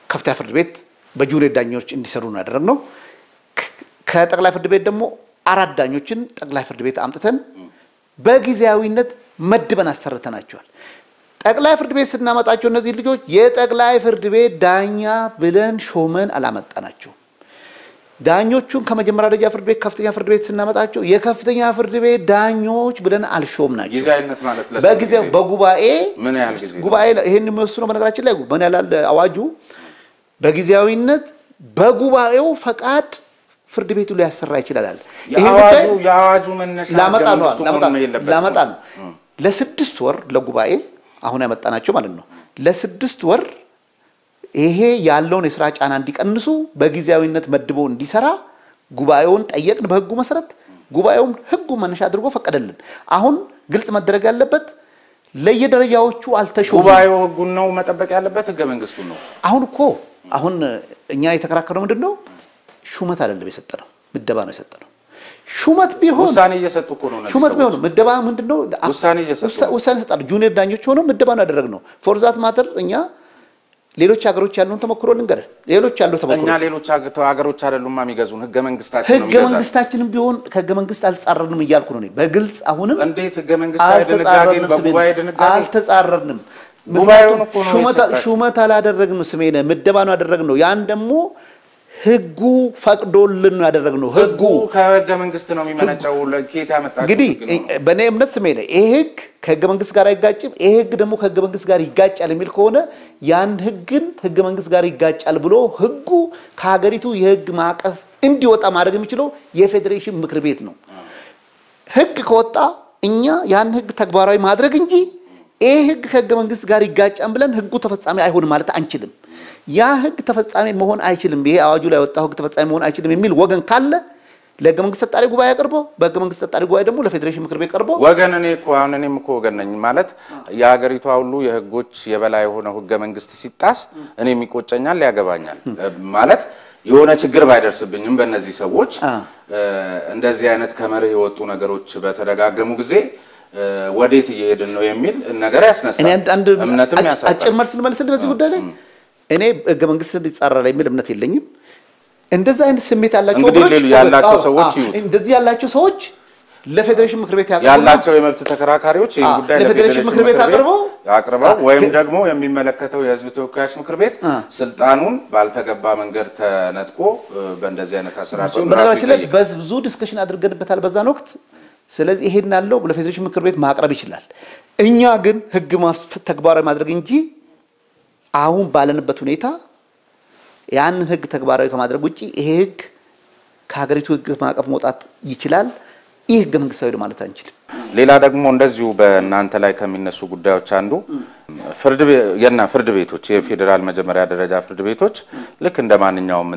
A: ከፍተኛ ፍርድ ቤት በጁሪ ዳኞች እንዲሰሩ ነው ያደረግነው ከጠቅላይ ፍርድ ቤት ደግሞ 4 ዳኞችን ጠቅላይ ፍርድ ቤት አምጥተን በጊዜያዊነት መድበን አሰርተናቸዋል ጠቅላይ ፍርድ ቤት ስናመጣቸው እነዚህ ልጆች የጠቅላይ ፍርድ ቤት ዳኛ ብለን ሾመን አላመጣናቸው ዳኞቹን ከመጀመሪያ ደረጃ ፍርድ ቤት ከፍተኛ ፍርድ ቤት ስናመጣቸው የከፍተኛ ፍርድ ቤት ዳኞች ብለን አልሾምናቸው
B: ጊዜያዊነት ማለት
A: በጊዜው በጉባኤ
B: ምን ያህል ጊዜ
A: ጉባኤ ይሄን የሚወስነው በነገራችን ላይ ምን ያላል አዋጁ በጊዜያዊነት በጉባኤው ፈቃድ ፍርድ ቤቱ ላይ ያሰራ ይችላል
B: የአዋጁ መነሻ
A: ላመጣ ነው ለ6 ወር ለጉባኤ አሁን ያመጣናቸው ማለት ነው ለ6 ወር ይሄ ያለውን የሥራ ጫና እንዲቀንሱ በጊዜያዊነት መድቦ እንዲሰራ ጉባኤውን ጠየቅን በህጉ መሰረት ጉባኤውም ህጉ መነሻ አድርጎ ፈቀደልን አሁን ግልጽ መደረግ ያለበት ለየደረጃዎቹ አልተሾሙ
B: ጉባኤው ህጉን ነው መጠበቅ ያለበት ህገ መንግስቱን ነው
A: አሁን እኛ የተከራከረው ምንድነው ሹመት አይደለም የሰጠነው ምደባ ነው የሰጠነው ሹመት ቢሆን
B: ውሳኔ እየሰጡ እኮ ነው
A: ሹመት ቢሆን ምደባ ምንድነው ውሳኔ ሰጣሉ ጁኒየር ዳኞች ሆነው ምደባ ነው ያደረግነው ፎር ዛት ማተር እኛ ሌሎች ሀገሮች ያሉን ተመክሮ ልንገር ሌሎች ያሉ ተመክሮ
B: እኛ ሌሎች ሀገሮች አይደሉም የሚገዙን ህገ
A: መንግስታችንም ቢሆን ከህገ መንግስት አልጻረርንም እያልኩ ነው በግልጽ አሁንም
B: እንዴት ህገ መንግስታዊ ድንጋጌን በጉባኤ ድንጋጌ
A: አልተጻረርንም
B: ጉባኤውን እኮ ነው
A: ሹመት አላደረግንም ስሜነ ምደባ ነው ያደረግነው ያን ደግሞ ህጉ ፈቅዶልን ነው ያደረግነው ህጉ
B: ከህገ መንግስት ነው የሚመነጨው ለኬት ያመጣው
A: እንግዲህ በኔ እምነት ስሜነ ይሄ ህግ ከህገ መንግስት ጋር አይጋጭም ይሄ ህግ ደግሞ ከህገ መንግስት ጋር ይጋጫል የሚል ከሆነ ያን ህግን ህገ መንግስት ጋር ይጋጫል ብሎ ህጉ ከሀገሪቱ የህግ ማዕቀፍ እንዲወጣ ማድረግ የሚችለው የፌዴሬሽን ምክር ቤት ነው ህግ ከወጣ እኛ ያን ህግ ተግባራዊ ማድረግ እንጂ ይሄ ህግ ከህገ መንግስት ጋር ይጋጫል ብለን ህጉ ተፈጻሚ አይሆንም ማለት አንችልም ያ ህግ ተፈጻሚ መሆን አይችልም ይሄ አዋጁ ላይ ወጣው ህግ ተፈጻሚ መሆን አይችልም የሚል ወገን ካለ ለህገ መንግስት ተጣሪ ጉባኤ ያቀርቦ በህገ መንግስት ተጣሪ ጉባኤ ደግሞ ለፌዴሬሽን ምክር ቤት ቀርቦ
B: ወገን እኔም እኮ ወገን ነኝ ማለት የሀገሪቱ ሁሉ የህጎች የበላይ ሆነ ህገ መንግስት ሲጣስ እኔም ይቆጨኛል ያገባኛል ማለት የሆነ ችግር ባይደርስብኝም በእነዚህ ሰዎች እንደዚህ አይነት ከመርህ የወጡ ነገሮች በተደጋገሙ ጊዜ ወዴት እየሄድን ነው የሚል ነገር ያስነሳል እምነትም ያሳጣል
A: አጭር መልስ ልመልስልህ በዚህ ጉዳይ ላይ እኔ ህገ መንግስት እንዲጻረር የሚል እምነት የለኝም እንደዛ አይነት ስሜት ያላቸው ሰዎች እንደዚህ ያላቸው ሰዎች ለፌዴሬሽን ምክር ቤት
B: ያላቸው የመብት ተከራካሪዎች ይሄን ጉዳይ
A: ለፌዴሬሽን ምክር ቤት
B: አቅርበው ወይም ደግሞ የሚመለከተው የህዝብ ተወካዮች ምክር ቤት ስልጣኑን ባልተገባ መንገድ ተነጥቆ በእንደዚህ አይነት አሰራር
A: በነገራችን ላይ ብዙ ዲስከሽን አድርገንበታል በዛን ወቅት ስለዚህ ይሄን ያለው ለፌዴሬሽን ምክር ቤት ማቅረብ ይችላል እኛ ግን ህግ ማስፈት ተግባራዊ ማድረግ እንጂ አሁን ባለንበት ሁኔታ ያን ህግ ተግባራዊ ከማድረግ ውጪ ይሄ ህግ ከሀገሪቱ ህግ ማዕቀፍ መውጣት ይችላል ይህ ህገ መንግስታዊ ማለት አንችልም
B: ሌላ ደግሞ እንደዚሁ በእናንተ ላይ ከሚነሱ ጉዳዮች አንዱ ፍርድ ቤቶች የፌደራል መጀመሪያ ደረጃ ፍርድ ቤቶች ልክ እንደማንኛውም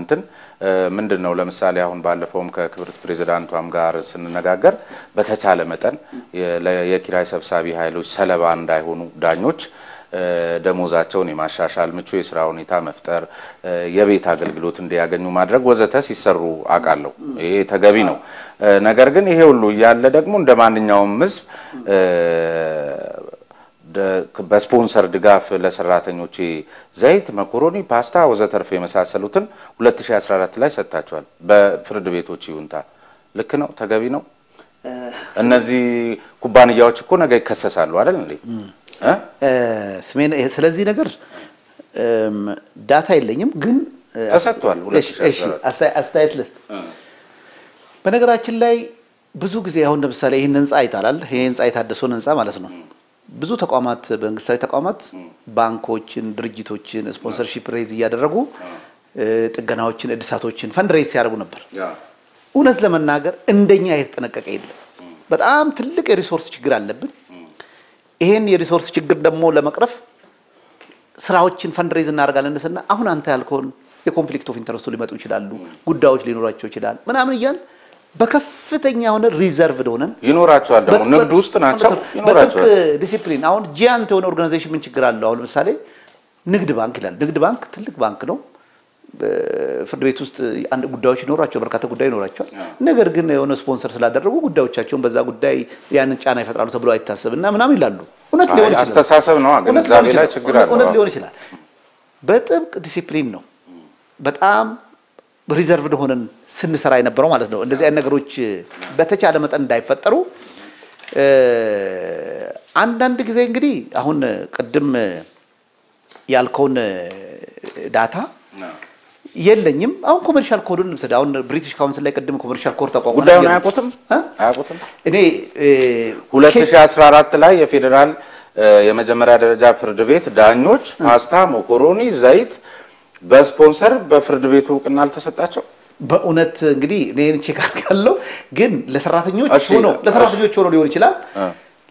B: ምንድነው ለምሳሌ አሁን ባለፈውም ከክብርት ፕሬዝዳንቷም ጋር ስንነጋገር በተቻለ መጠን የኪራይ ሰብሳቢ ኃይሎች ሰለባ እንዳይሆኑ ዳኞች ደሞዛቸውን የማሻሻል ምቹ የሥራ ሁኔታ መፍጠር የቤት አገልግሎት እንዲያገኙ ማድረግ ወዘተ ሲሰሩ አቃለው ይሄ ተገቢ ነው ነገር ግን ይሄ ሁሉ ያለ ደግሞ እንደማንኛውም ህዝብ በስፖንሰር ድጋፍ ለሰራተኞች ዘይት መኮሮኒ ፓስታ ወዘተርፈ የመሳሰሉትን 2014 ላይ ሰጣቸዋል በፍርድ ቤቶች ይሁንታ ልክ ነው ተገቢ ነው እነዚህ ኩባንያዎች እኮ ነገ ይከሰሳሉ አይደል እንዴ
A: ስለዚህ ነገር ዳታ የለኝም ግን
B: ተሰጥቷል
A: 2014 አስተያየት ልስጥ በነገራችን ላይ ብዙ ጊዜ አሁን ለምሳሌ ይሄን ህንጻ አይታላል ይሄን ህንጻ የታደሰውን ህንጻ ማለት ነው ብዙ ተቋማት በእንግሊዛዊ ተቋማት ባንኮችን ድርጅቶችን ስፖንሰርሺፕ ሬዝ ያደረጉ ጥገናዎችን እድሳቶችን ፈንድሬዝ ያደርጉ ነበር እውነት ለመናገር እንደኛ የተጠነቀቀ የለም በጣም ትልቅ የሪሶርስ ችግር አለብን ይሄን የሪሶርስ ችግር ደግሞ ለመቅረፍ ስራዎችን ፈንድሬዝ እናደርጋለንና አሁን አንተ ያልከውን የኮንፍሊክት ኦፍ ኢንተረስት ሊመጡ ይችላሉ ጉዳዮች ሊኖራቸው ይችላል ምናምን ይያል በከፍተኛ ሆነ ሪዘርቭድ ሆነን
B: ይኖራቸዋል ደግሞ ንግድ ውስጥ ናቸው ይኖራቸዋል
A: ዲሲፕሊን አሁን ጂአንት የሆነ ኦርጋናይዜሽን ምን ችግር አለው አሁን ለምሳሌ ንግድ ባንክ ይላል ንግድ ባንክ ትልቅ ባንክ ነው ፍርድ ቤት ውስጥ አንድ ጉዳዮች ይኖራቸው በርካታ ጉዳይ ይኖራቸው ነገር ግን የሆነ ስፖንሰር ስላደረጉ ጉዳዮቻቸውን በዛ ጉዳይ ያንን ጫና ይፈጥራሉ ተብሎ አይታሰብና ምናምን ይላሉ እውነት ሊሆን ይችላል
B: አስተሳሰብ ነው አገንዛቤ ላይ ችግር አለ
A: እውነት ሊሆን ይችላል በጥብቅ ዲሲፕሊን ነው በጣም ሪዘርቭድ ሆነን ስንሰራ የነበረው ማለት ነው እንደዚህ አይነት ነገሮች በተቻለ መጠን እንዳይፈጠሩ አንዳንድ ጊዜ እንግዲህ አሁን ቀደም ያልከውን ዳታ የለኝም አሁን ኮመርሻል ኮዱን ለምሳሌ አሁን ብሪቲሽ ካውንስል ላይ ቀደም ኮመርሻል ኮድ ተቋቋመ
B: ጉዳዩን አያውቁትም እኔ 2014 ላይ የፌደራል የመጀመሪያ ደረጃ ፍርድ ቤት ዳኞች ፓስታ መኮሮኒ ዘይት በስፖንሰር በፍርድ ቤቱ ቅና አልተሰጣቸው
A: በእውነት እንግዲህ እኔን ቼክ አድርጋለሁ ግን ለሰራተኞች ሆኖ ሊሆን ይችላል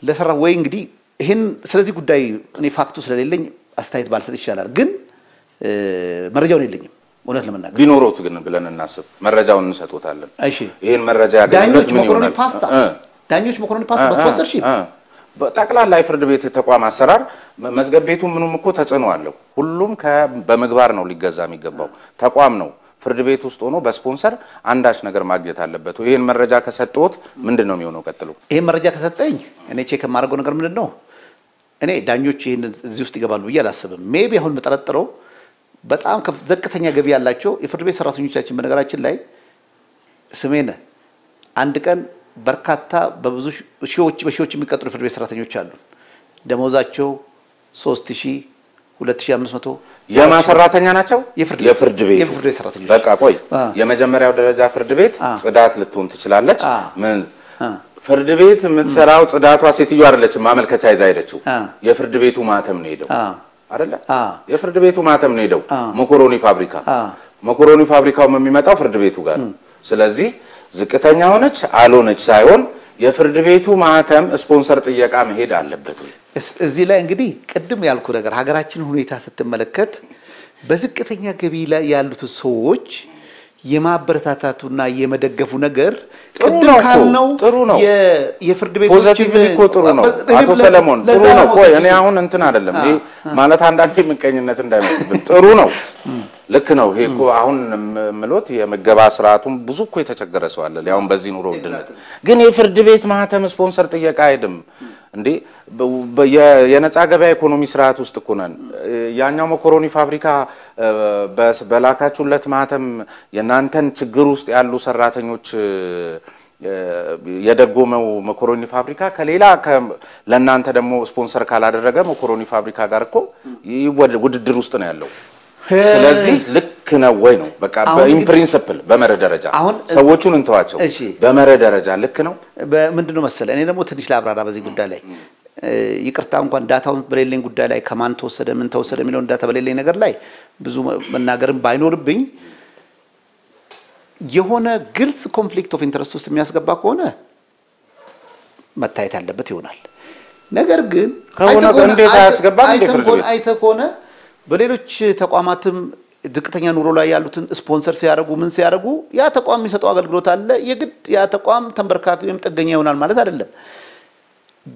A: ለሰራ ወይ እንግዲህ ይሄን ስለዚህ ጉዳይ እኔ ፋክቱ ስለሌለኝ አስተያየት ባልሰጥ ይችላል ግን መረጃውን የለኝም እውነት ለመናገር
B: ቢኖሮት ግን ብለን እናስብ መረጃውን እንሰጥዎታለን
A: እሺ
B: ይሄን መረጃ ያገኙት ምን ይሆናል
A: ዳኞች መኮሮኒ ፓስታ በስፖንሰርሺፕ
B: በጠቅላላ ፍርድ ቤት ተቋም አሰራር መዝገብ ቤቱ ምንም እኮ ተጽዕኖ አለው ሁሉም በመግባር ነው ሊገዛ የሚገባው ተቋም ነው ፍርድ ቤት ውስጥ ሆኖ በስፖንሰር አንዳች ነገር ማግኘት አለበት ይሄን መረጃ ከሰጠዎት ምንድነው የሚሆነው ቀጥሎ
A: ይሄን መረጃ ከሰጠኝ እኔ ቼክ ማድረገው ነገር ምንድነው እኔ ዳኞች ይሄን እዚህ ውስጥ ይገባሉ ብዬ አላስብም ሜቢ አሁን መጠረጥረው በጣም ዘቅተኛ ገቢ ያላቸው የፍርድ ቤት ሰራተኞቻችን በነገራችን ላይ ስሜነ አንድ ቀን በርካታ በብዙ በሺዎች የሚቀጥሩ ፍርድ ቤት ሰራተኞች አሉ ደሞዛቸው 3000 2500
B: የማሰራተኛ ናቸው የፍርድ ቤት
A: ሰራተኞች
B: በቃ ቆይ የመጀመሪያው ደረጃ ፍርድ ቤት ጽዳት ልትሆን ትችላለች ምን ፍርድ ቤት የምትሰራው ጽዳቷ ሴትዮ አይደለችም ማመልከቻ ይዛ ሄደችው የፍርድ ቤቱ ማተም ነው ሄደው አይደለ የፍርድ ቤቱ ማተም ነው ሄደው መኮሮኒ ፋብሪካው የሚመጣው ፍርድ ቤቱ ጋር ስለዚህ ዝቅተኛ ሆነች አልሆነች ሳይሆን የፍርድ ቤቱ ማተም ስፖንሰር ጥያቄ መሄድ አለበት ወይ
A: እዚህ ላይ እንግዲህ ቀደም ያልኩ ነገር ሀገራችን ሁኔታ ስትመለከት በዝቅተኛ ገቢ ላይ ያሉት ሰዎች የማበረታታቱና የመደገፉ ነገር ቀደም ካልነው
B: ጥሩ ነው
A: የፍርድ ቤቶች
B: ፖዚቲቭሊ እኮ ጥሩ ነው አቶ ሰለሞን ጥሩ ነው ቆይ እኔ አሁን እንትን አይደለም ይሄ ማለት አንዳንዴ ምቀኝነት እንዳይመስልብን ጥሩ ነው ልክ ነው ይሄ እኮ አሁን ምሎት የመገባ ስርዓቱም ብዙ እኮ የተቸገረ ሰው አለ ያውን በዚህ ኑሮ ውድነት ግን የፍርድ ቤት ማህተም ስፖንሰር ጥያቄ አይደም እንዴ የነፃ ገበያ ኢኮኖሚ ስርዓት ውስጥ እኮ ነን ያኛው መኮሮኒ ፋብሪካ በላካችሁለት ማህተም የናንተን ችግር ውስጥ ያሉ ሰራተኞች የደጎመው መኮሮኒ ፋብሪካ ከሌላ ለናንተ ደግሞ ስፖንሰር ካላደረገ መኮሮኒ ፋብሪካ ጋር እኮ ውድድር ውስጥ ነው ያለው ስለዚህ ልክ ነው ወይ ነው በቃ በኢን ፕሪንሲፕል በመረ ደረጃ ሰዎቹን እንተዋቸው በመረ ደረጃ ልክ ነው
A: በምንድነው መሰለ እኔ ደግሞ ትንሽ ላብራራ በዚህ ጉዳይ ላይ ይቅርታ እንኳን ዳታውን በሌለኝ ጉዳይ ላይ ከማን ተወሰደ ምን ተወሰደ የሚለው ዳታ በሌለኝ ነገር ላይ ብዙ መናገርም ባይኖርብኝ የሆነ ግልጽ ኮንፍሊክት ኦፍ ኢንተረስት ውስጥ የሚያስገባ ከሆነ መታየት ያለበት ይሆናል ነገር ግን
B: እንዴት አያስገባም
A: አይተኮነ በሌሎች ተቋማትም ድቅተኛ ኑሮ ላይ ያሉትን ስፖንሰር ሲያደርጉ ምን ሲያደርጉ ያ ተቋም የሚሰጠው አገልግሎት አለ የግድ ያ ተቋም ተንበርካኪ ወይም ጥገኛ ይሆናል ማለት አይደለም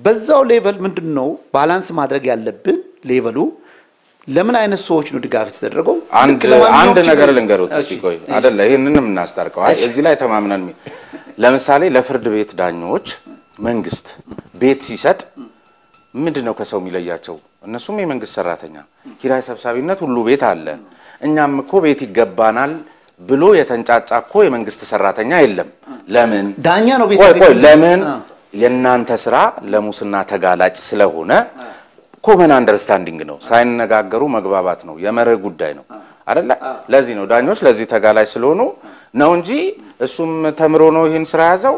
A: በዛው ሌቨል ምንድነው ባላንስ ማድረግ ያለብን ሌቨሉ ለምን አይነት ሰዎች ነው ድጋፍ የተደረገው?
B: አንድ ነገር ልንገሩት እስቲ ቆይ አይደለ ይሄንንም እናስታርቀው። አይ እዚህ ላይ ተማምነን ለምሳሌ ለፍርድ ቤት ዳኞች መንግስት ቤት ሲሰጥ ምንድነው ከሰው የሚለያቸው? እነሱም የመንግስት ሰራተኛ ኪራይ ሰብሳቢነት ሁሉ ቤት አለ። እኛም እኮ ቤት ይገባናል ብሎ የተንጫጫ እኮ የመንግስት ሰራተኛ የለም። ለምን
A: ዳኛ ነው ቤት
B: ቆይ ለምን የናንተ ስራ ለሙስና ተጋላጭ ስለሆነ ኮመን አንደርስታንዲንግ ነው። ሳይነጋገሩ መግባባት ነው። የመርህ ጉዳይ ነው አይደለ? ለዚህ ነው ዳኞች ለዚህ ተጋላጭ ስለሆኑ ነው እንጂ እሱም ተምሮ ነው ይሄን ስራ ያዘው።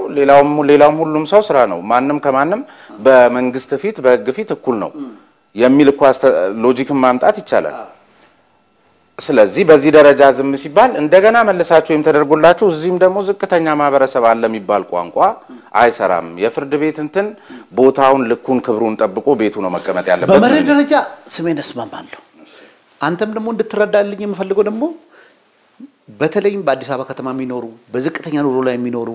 B: ሌላውም ሁሉም ሰው ስራ ነው። ማንንም ከማንንም በመንግስት ፊት በህግ ፊት እኩል ነው የሚል እኮ ሎጂክን ማምጣት ይቻላል። ስለዚህ በዚህ ደረጃ ዝም ሲባል እንደገና መልሳችሁ ተደርጎላችሁ እዚህም ደግሞ ዝቅተኛ ማህበረሰብ አለ የሚባል ቋንቋ አይሰራም። የፍርድ ቤት እንትን ቦታውን ልኩን ክብሩን ጠብቆ ቤቱ ነው መቀመጥ ያለበት።
A: በመርህ ደረጃ ስሜን እስማማለሁ። አንተም ደግሞ እንድትረዳልኝ የምፈልገው ደግሞ በተለይም በአዲስ አበባ ከተማ የሚኖሩ በዝቅተኛ ኑሮ ላይ የሚኖሩ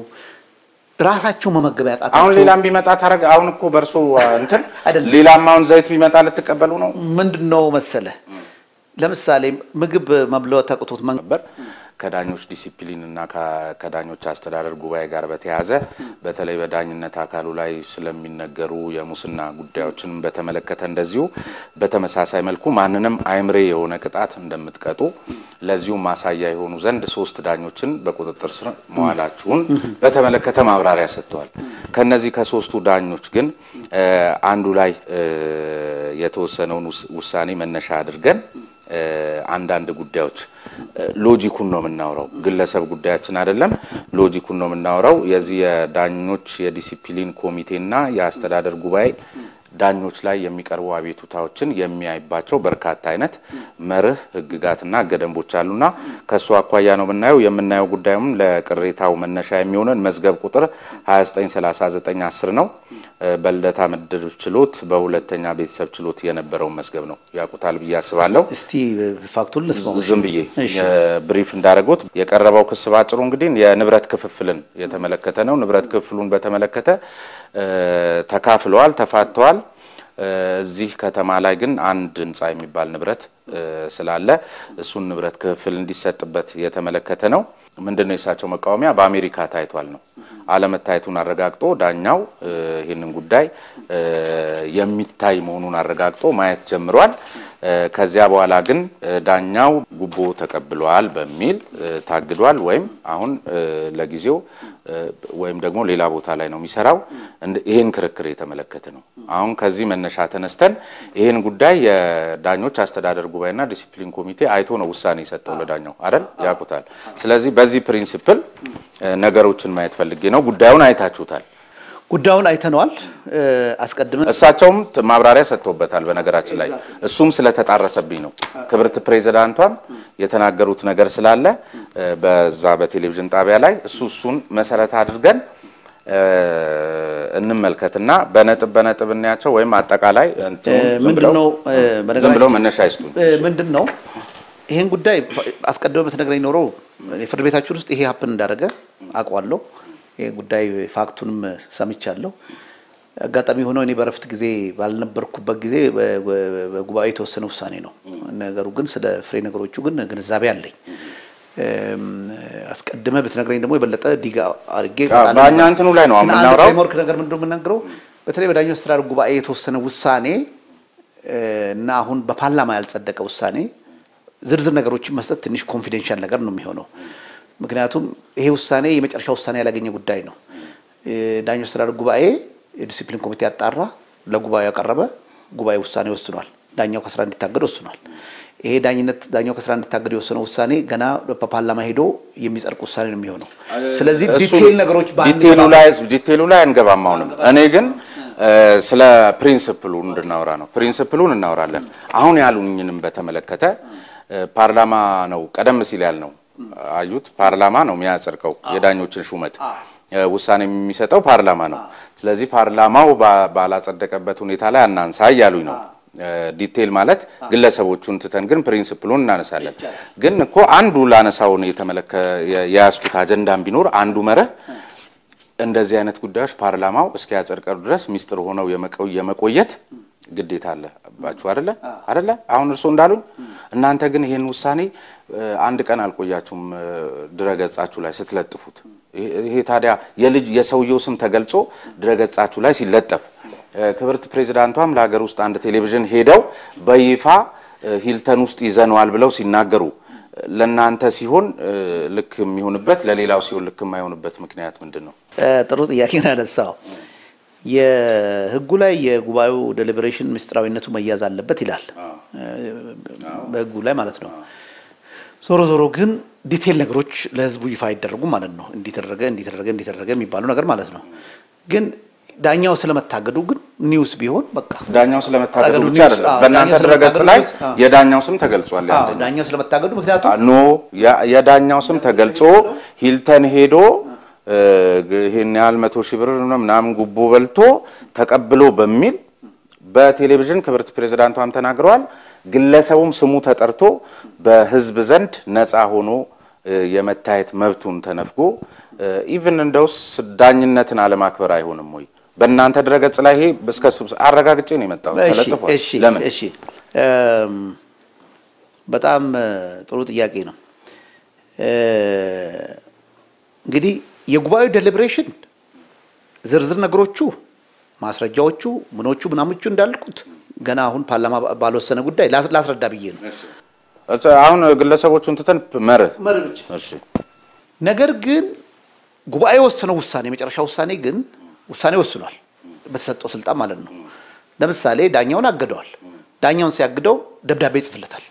A: ራሳቸው መመገብ ያቃታቸው
B: አሁን ሌላም ቢመጣ ታረጋ አሁን እኮ በርሶ እንትን ሌላም አሁን ዘይት ቢመጣ ልትቀበሉ ነው?
A: ምንድነው መሰለ ለምሳሌ ምግብ መብላት ተቆጥቶት መንበር ከዳኞች ዲሲፕሊን እና ከዳኞች አስተዳደር ጉባኤ ጋር በተያያዘ በተለይ በዳኝነት አካሉ ላይ ስለሚነገሩ የሙስና ጉዳዮችን በተመለከተ እንደዚሁ በተመሳሳይ መልኩ ማንንም አይምሬ የሆነ ቅጣት እንደምትቀጡ ለዚሁ ማሳያ የሆኑ ዘንድ 3 ዳኞችን በቁጥጥር ስር መዋላችሁን በተመለከተ ማብራሪያ ሰጥተዋል። ከነዚህ ከ3ቱ ዳኞች ግን አንዱ ላይ የተወሰነውን ውሳኔ መነሻ አድርገን አንዳንድ ጉዳዮች ሎጂኩን ነው የምናወራው። ግለሰብ ጉዳያችን አይደለም። ሎጂኩን ነው የምናወራው። የዚህ የዳኞች የዲሲፕሊን ኮሚቴና የአስተዳደር ጉባኤ ዳኞች ላይ የሚቀርቡ አቤቱታዎችን የሚያይባቸው በርካታ አይነት መርህ ህግጋትና ገደንቦች አሉና ከሱ አኳያ ነው የምናየው ጉዳዩም ለቅሬታው መነሻ የሚሆነን መዝገብ ቁጥር 293910 ነው። በልደታ ምድብ ችሎት በሁለተኛ ቤተሰብ ችሎት የነበረው መዝገብ ነው። ያቁታል ብዬ አስባለሁ። እስቲ ፋክቱን ልስማው
B: ዝም ብዬ ብሪፍ እንዳረጋግጥ የቀረበው ክስ ባጭሩ እንግዲህ የንብረት ክፍፍልን የተመለከተ ነው። ንብረት ክፍፍሉን በተመለከተ ተካፍለዋል፣ ተፋተዋል። እዚህ ከተማ ላይ ግን አንድ ህንጻ የሚባል ንብረት ስላለ እሱን ንብረት ክፍፍል እንዲሰጥበት የተመለከተ ነው። ምንድነው የሳቸው መቃወሚያ? በአሜሪካ ታይቷል ነው። አለመታየቱን አረጋግጦ ዳኛው ይሄንን ጉዳይ የሚታይ መሆኑን አረጋግጦ ማየት ጀምሯል። ከዚያ በኋላ ግን ዳኛው ጉቦ ተቀብሏል በሚል ታግዷል። ወይም አሁን ለጊዜው ወይም ደግሞ ሌላ ቦታ ላይ ነው የሚሰራው። ይሄን ክርክር የተመለከተ ነው። አሁን ከዚህ መነሻ ተነስተን ይሄን ጉዳይ የዳኞች አስተዳደር ጉባኤና ዲሲፕሊን ኮሚቴ አይቶ ነው ውሳኔ የሰጠው ለዳኛው አይደል? ያቁታል። ስለዚህ በዚህ ፕሪንሲፕል ነገሮችን ማየት ፈልጌ ነው። ጉዳዩን አይታችሁታል?
A: ጉዳዩን አይተነዋል። አስቀድመን
B: እሳቸውም ማብራሪያ ሰጥተውበታል። በነገራችን ላይ እሱም ስለተጣረሰብኝ ነው። ክብርት ፕሬዝዳንቷም የተናገሩት ነገር ስላለ በዛ በቴሌቪዥን ጣቢያ ላይ እሱን መሰረት አድርገን እንመልከትና በነጥብ እናያቸው ወይም አጠቃላይ
A: ምንድነው
B: በነገራችን መነሻ ይስጡ።
A: ምንድነው ይሄን ጉዳይ አስቀድመን በተነገረኝ ኖሮ የፍርድ ቤታችን ውስጥ ይሄ ሀፕን እንዳደረገ አውቀዋለሁ። ይሄ ጉዳይ ፋክቱንም ሰምቻለሁ። አጋጣሚ ሆኖ እኔ በረፍት ጊዜ ባልነበርኩበት ጊዜ በጉባኤ የተወሰነ ውሳኔ ነው። ነገሩ ግን ስለ ፍሬ ነገሮቹ ግን ግንዛቤ አለኝ። አስቀድመ በተነገረኝ ደግሞ የበለጠ ዲጋ አርጌ
B: ባኛ እንትኑ ላይ ነው አምናራው
A: ፍሬምወርክ ነገር ምንድነው የምናገረው? በተለይ በዳኞች አስተዳደር ጉባኤ የተወሰነ ውሳኔ እና አሁን በፓርላማ ያልጸደቀ ውሳኔ ዝርዝር ነገሮችን መስጠት ትንሽ ኮንፊደንሻል ነገር ነው የሚሆነው። ምክንያቱም ይሄ ውሳኔ የመጨረሻ ውሳኔ ያላገኘ ጉዳይ ነው። ዳኞች አስተዳደር ጉባኤ የዲሲፕሊን ኮሚቴ ያጣራ ለጉባኤው ያቀረበ ጉባኤ ውሳኔ ወስኗል። ዳኛው ከስራ እንዲታገድ ወስኗል። ይሄ ዳኛው ከስራ እንዲታገድ የወሰነው ውሳኔ ገና በፓርላማ ሄዶ የሚጸድቅ ውሳኔ ነው የሚሆነው። ስለዚህ ዲቴል ነገሮች
B: ዲቴሉ ላይ አንገባም። አሁንም እኔ ግን ስለ ፕሪንሲፕሉ እንድናወራ ነው። ፕሪንሲፕሉን እናወራለን። አሁን ያሉኝንም በተመለከተ ፓርላማ ነው ቀደም ሲል ያልነው አዩት ፓርላማ ነው የሚያጸድቀው የዳኞችን ሹመት ውሳኔ የሚሰጠው ፓርላማ ነው። ስለዚህ ፓርላማው ባላጸደቀበት ሁኔታ ላይ አናንሳ ያሉኝ ነው። ዲቴል ማለት ግለሰቦቹን ትተን ግን ፕሪንሲፕሉን እናነሳለን። ግን እኮ አንዱ ላነሳው ነው የያስኩት አጀንዳም ቢኖር አንዱ መርህ እንደዚህ አይነት ጉዳዮች ፓርላማው እስኪያጸድቀው ድረስ ሚስጥር ሆነው የመቆየት ግዴታ አለ። አለባችሁ አይደለ አሁን እርሶ እንዳሉኝ እናንተ ግን ይሄን ውሳኔ አንድ ቀን አልቆያችሁም ድረገጻችሁ ላይ ስትለጥፉት ይሄ ታዲያ የልጅ የሰውየው ስም ተገልጾ ድረገጻችሁ ላይ ሲለጠፍ ክብርት ፕሬዝዳንቷም ለሀገር ውስጥ አንድ ቴሌቪዥን ሄደው በይፋ ሂልተን ውስጥ ይዘነዋል ብለው ሲናገሩ ለናንተ ሲሆን ልክ የሚሆንበት ለሌላው ሲሆን ልክ የማይሆንበት ምክንያት ምንድነው?
A: ጥሩ ጥያቄ ነው ያነሳው። የህጉ ላይ የጉባኤው ዴሊብሬሽን ምስጥራዊነቱ መያዝ አለበት ይላል በህጉ ላይ ማለት ነው። ዞሮ ግን ዲቴል ነገሮች ለህዝቡ ይፋ ይደረጉ ማለት ነው። እንዲተደረገ የሚባሉ ነገር ማለት ነው። ግን ዳኛው ስለመታገዱ ግን ኒውስ ቢሆን በቃ
B: ዳኛው ስለመታገዱ ብቻ አይደለም በእናንተ ድረገጽ ላይ የዳኛው ስም ተገልጿል ያለው
A: ዳኛው ስለመታገዱ ምክንያቱም
B: ኖ የዳኛው ስም ተገልጾ ሂልተን ሄዶ ይሄን ያህል 100,000 ብር ምናምን ጉቦ በልቶ ተቀብሎ በሚል በቴሌቪዥን ክብርት ፕሬዝዳንቷም ተናግረዋል። ግለሰቡም ስሙ ተጠርቶ በህዝብ ዘንድ ነፃ ሆኖ የመታየት መብቱን ተነፍጎ ኢቭን እንደውስ ዳኝነትን አለማክበር አይሆንም ወይ? በእናንተ ድረገጽ ላይ ይሄ በስከስ አረጋግጬ ነው የመጣው ተለጥፏል። ለምን?
A: እሺ በጣም ጥሩ ጥያቄ ነው። እንግዲህ የጉባኤው ዴሊብሬሽን ዝርዝር ነገሮቹ ማስረጃዎቹ ምኖቹ እንዳልኩት ገና አሁን ፓርላማ ባልወሰነ ጉዳይ ላስረዳ ብዬ ነው።
B: አሁን ግለሰቦቹን ተተን መርህ
A: ብቻ እሺ። ነገር ግን ጉባኤው ወሰነው ውሳኔ መጨረሻ ውሳኔ ግን ውሳኔ ወስኗል በተሰጠው ስልጣን ማለት ነው። ለምሳሌ ዳኛውን አገደዋል። ዳኛውን ሲያግደው ደብዳቤ ይጽፍለታል።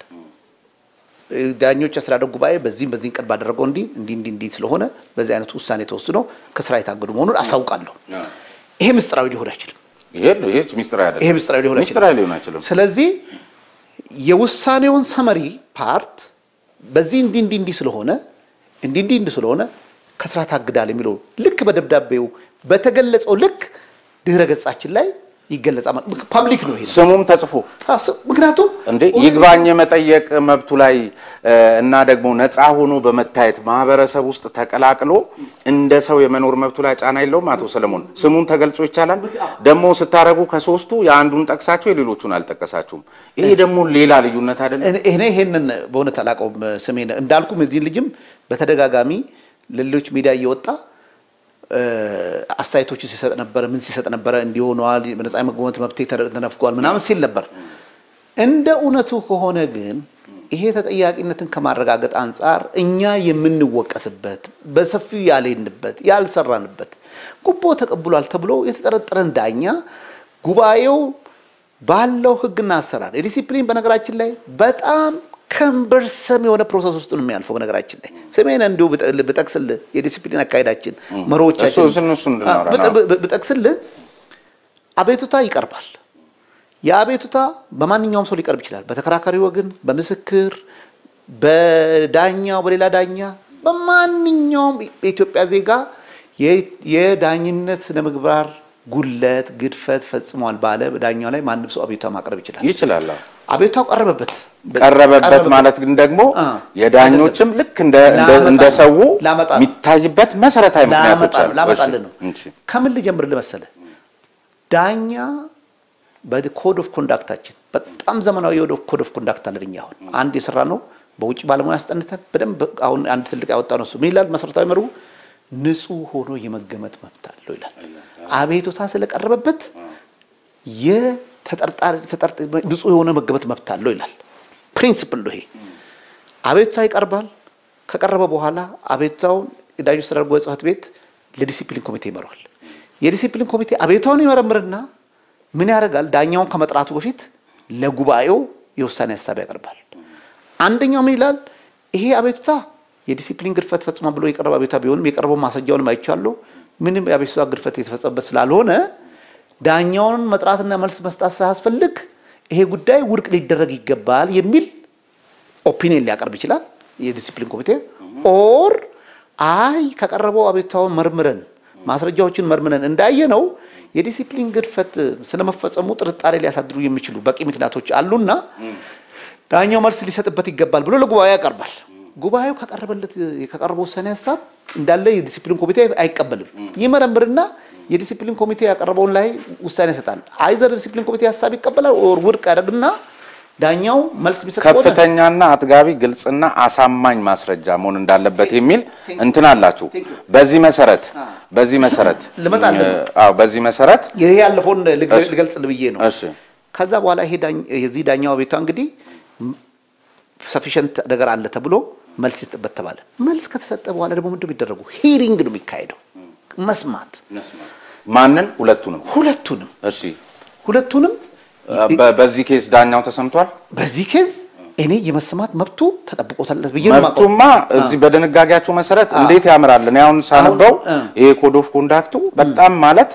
A: ዳኞች አስተዳደር ጉባኤ በዚህን ቀን ባደረገው እንዲ ስለሆነ በዚህ አይነት ውሳኔ ተወስኖ ከስራ የታገዱ መሆኑን አሳውቃለሁ። ይሄ ምስጥራዊ ሊሆን አይችልም።
B: ይሄ ምስጥራዊ አይደለም።
A: ይሄ ምስጥራዊ ሊሆን አይችልም። ስለዚህ የውሳኔውን ሰመሪ ፓርት በዚህ እንዲ ስለሆነ ከስራ ታግዳል የሚለው ልክ በደብዳቤው በተገለጸው ልክ ድህረ ገጻችን ላይ ይገለጻል። ፐብሊክ ነው ይሄ
B: ስሙም ተጽፎ
A: ምክንያቱም
B: እንዴ ይግባኝ መጠየቅ መብቱ ላይ እና ደግሞ ነፃ ሆኖ በመታየት ማህበረሰብ ውስጥ ተቀላቅሎ እንደ ሰው የመኖር መብቱ ላይ ጫና የለውም። አቶ ሰለሞን ስሙን ተገልጾ ይቻላል። ደግሞ ስታረጉ ከሶስቱ የአንዱን ጠቅሳችሁ የሌሎቹን አልጠቀሳችሁም። ይሄ ደግሞ ሌላ ልዩነት አይደለም።
A: ይሄንን በእውነት አላቀውም። ስሜን እንዳልኩ እዚህ ልጅም በተደጋጋሚ ለሌሎች ሚዲያ እየወጣ አስተያየቶች ሲሰጥ ነበር። ምን ሲሰጥ ነበር? እንዲሆነዋል በነፃ መጎብኘት መብት ተነፍጓል ምናምን ሲል ነበር። እንደ እውነቱ ከሆነ ግን ይሄ ተጠያቂነትን ከማረጋገጥ አንፃር እኛ የምንወቀስበት በሰፊው ያለንበት ያልሰራንበት ጉቦ ተቀብሏል ተብሎ የተጠረጠረን ዳኛ ጉባኤው ባለው ህግና አሰራር የዲሲፕሊን በነገራችን ላይ በጣም ከንበርሰም የሆነ ፕሮሰስ ውስጥ ነው የሚያልፈው። በነገራችን ላይ ሰሜን እንዲሁ በጠቅስል የዲሲፕሊን አካሄዳችን መሮቻችን በጠቅስል አቤቱታ ይቀርባል። የአቤቱታ በማንኛውም ሰው ሊቀርብ ይችላል። በተከራካሪ ወገን፣ በምስክር፣ በዳኛው፣ በሌላ ዳኛ፣ በማንኛውም የኢትዮጵያ ዜጋ የዳኝነት ስነ ምግባር ጉለት ግድፈት ፈጽሟል ባለ ዳኛው ላይ ማንም ሰው አቤቱታ ማቅረብ ይችላል። አቤቱታው ቀረበበት ማለት ግን ደግሞ የዳኞችም ልክ እንደ ሰው የሚታይበት መሰረታዊ ምክንያቶች አሉ። ላመጣልህ ነው። ከምን ልጀምርልህ መሰለህ? ዳኛ በኮድ ኦፍ ኮንዳክታችን በጣም ዘመናዊ ኮድ ኦፍ ኮንዳክት አለኝ። አሁን አንድ የሰራ ነው በውጭ ባለሙያ አስጠንተን በደንብ አሁን አንድ ትልቅ ያወጣ ነው። ምን ይላል መሰረታዊ መርሁ? ንጹህ ሆኖ የመገመት መብት አለው ይላል። አቤቱታ ስለቀረበበት የተጠርጣሪ ንጹህ የሆነ መገመት መብት አለው ይላል። ፕሪንሲፕል ነው ይሄ። አቤቱታ ይቀርባል። ከቀረበ በኋላ አቤቱታውን የዳኞች አስተዳደር ጉባኤ ጽሕፈት ቤት ለዲሲፕሊን ኮሚቴ ይመራዋል። የዲሲፕሊን ኮሚቴ አቤቱታውን ይመረምርና ምን ያደርጋል? ዳኛውን ከመጥራቱ በፊት ለጉባኤው የውሳኔ ሐሳብ ያቀርባል። አንደኛው ምን ይላል? ይሄ አቤቱታ የዲሲፕሊን ግድፈት ፈጽሞ ብሎ የቀረበ አቤቱታ ቢሆንም የቀረበው ማስረጃውን አይቻለሁ ምንም የአቤቱታ ግድፈት የተፈጸመበት ስላልሆነ ዳኛውን መጥራትና መልስ መስጠት ሳያስፈልግ ይሄ ጉዳይ ውድቅ ሊደረግ ይገባል የሚል ኦፒኒየን ሊያቀርብ ይችላል የዲሲፕሊን ኮሚቴ። ኦር አይ ከቀረበው አቤቱታውን መርምረን ማስረጃዎችን መርምረን እንዳየነው የዲሲፕሊን ግድፈት ስለመፈጸሙ ጥርጣሬ ሊያሳድሩ የሚችሉ በቂ ምክንያቶች አሉና ዳኛው መልስ ሊሰጥበት ይገባል ብሎ ለጉባኤው ያቀርባል። ጉባኤው ከቀረበው ውሳኔ ሐሳብ እንዳለ የዲሲፕሊን ኮሚቴ አይቀበልም። ይመረምርና የዲሲፕሊን ኮሚቴ ያቀረበውን ላይ ውሳኔ ይሰጣል አይዘር ዲሲፕሊን ኮሚቴ ሐሳብ ይቀበላል ኦር ውድቅ ያደርግና ዳኛው መልስ ቢሰጥ
B: ከፍተኛና አጥጋቢ ግልጽና አሳማኝ ማስረጃ መሆን እንዳለበት የሚል እንትን አላችሁ በዚህ መሰረት
A: ለመጣለን
B: በዚህ መሰረት
A: ይሄ ያለፈውን ልገልጽ ልብዬ ነው እሺ ከዛ በኋላ ይሄ የዚህ ዳኛው ቤቷ እንግዲህ ሰፊሸንት ነገር አለ ተብሎ መልስ ይስጥበት ተባለ መልስ ከተሰጠ በኋላ ደግሞ ምንድነው የሚደረገው ሂሪንግ ነው የሚካሄደው መስማት
B: ማንን ሁለቱንም
A: እሺ ሁለቱንም
B: በዚህ ኬዝ ዳኛው ተሰምቷል
A: በዚህ ኬዝ እኔ የመስማት መብቱ ተጠብቆታል ብዬ ነው ማቀው
B: መብቱማ እዚህ በደንጋጋያቸው መሰረት እንዴት ያምራል እኔ አሁን ሳነበው ይሄ ኮድ ኦፍ ኮንዳክቱ በጣም ማለት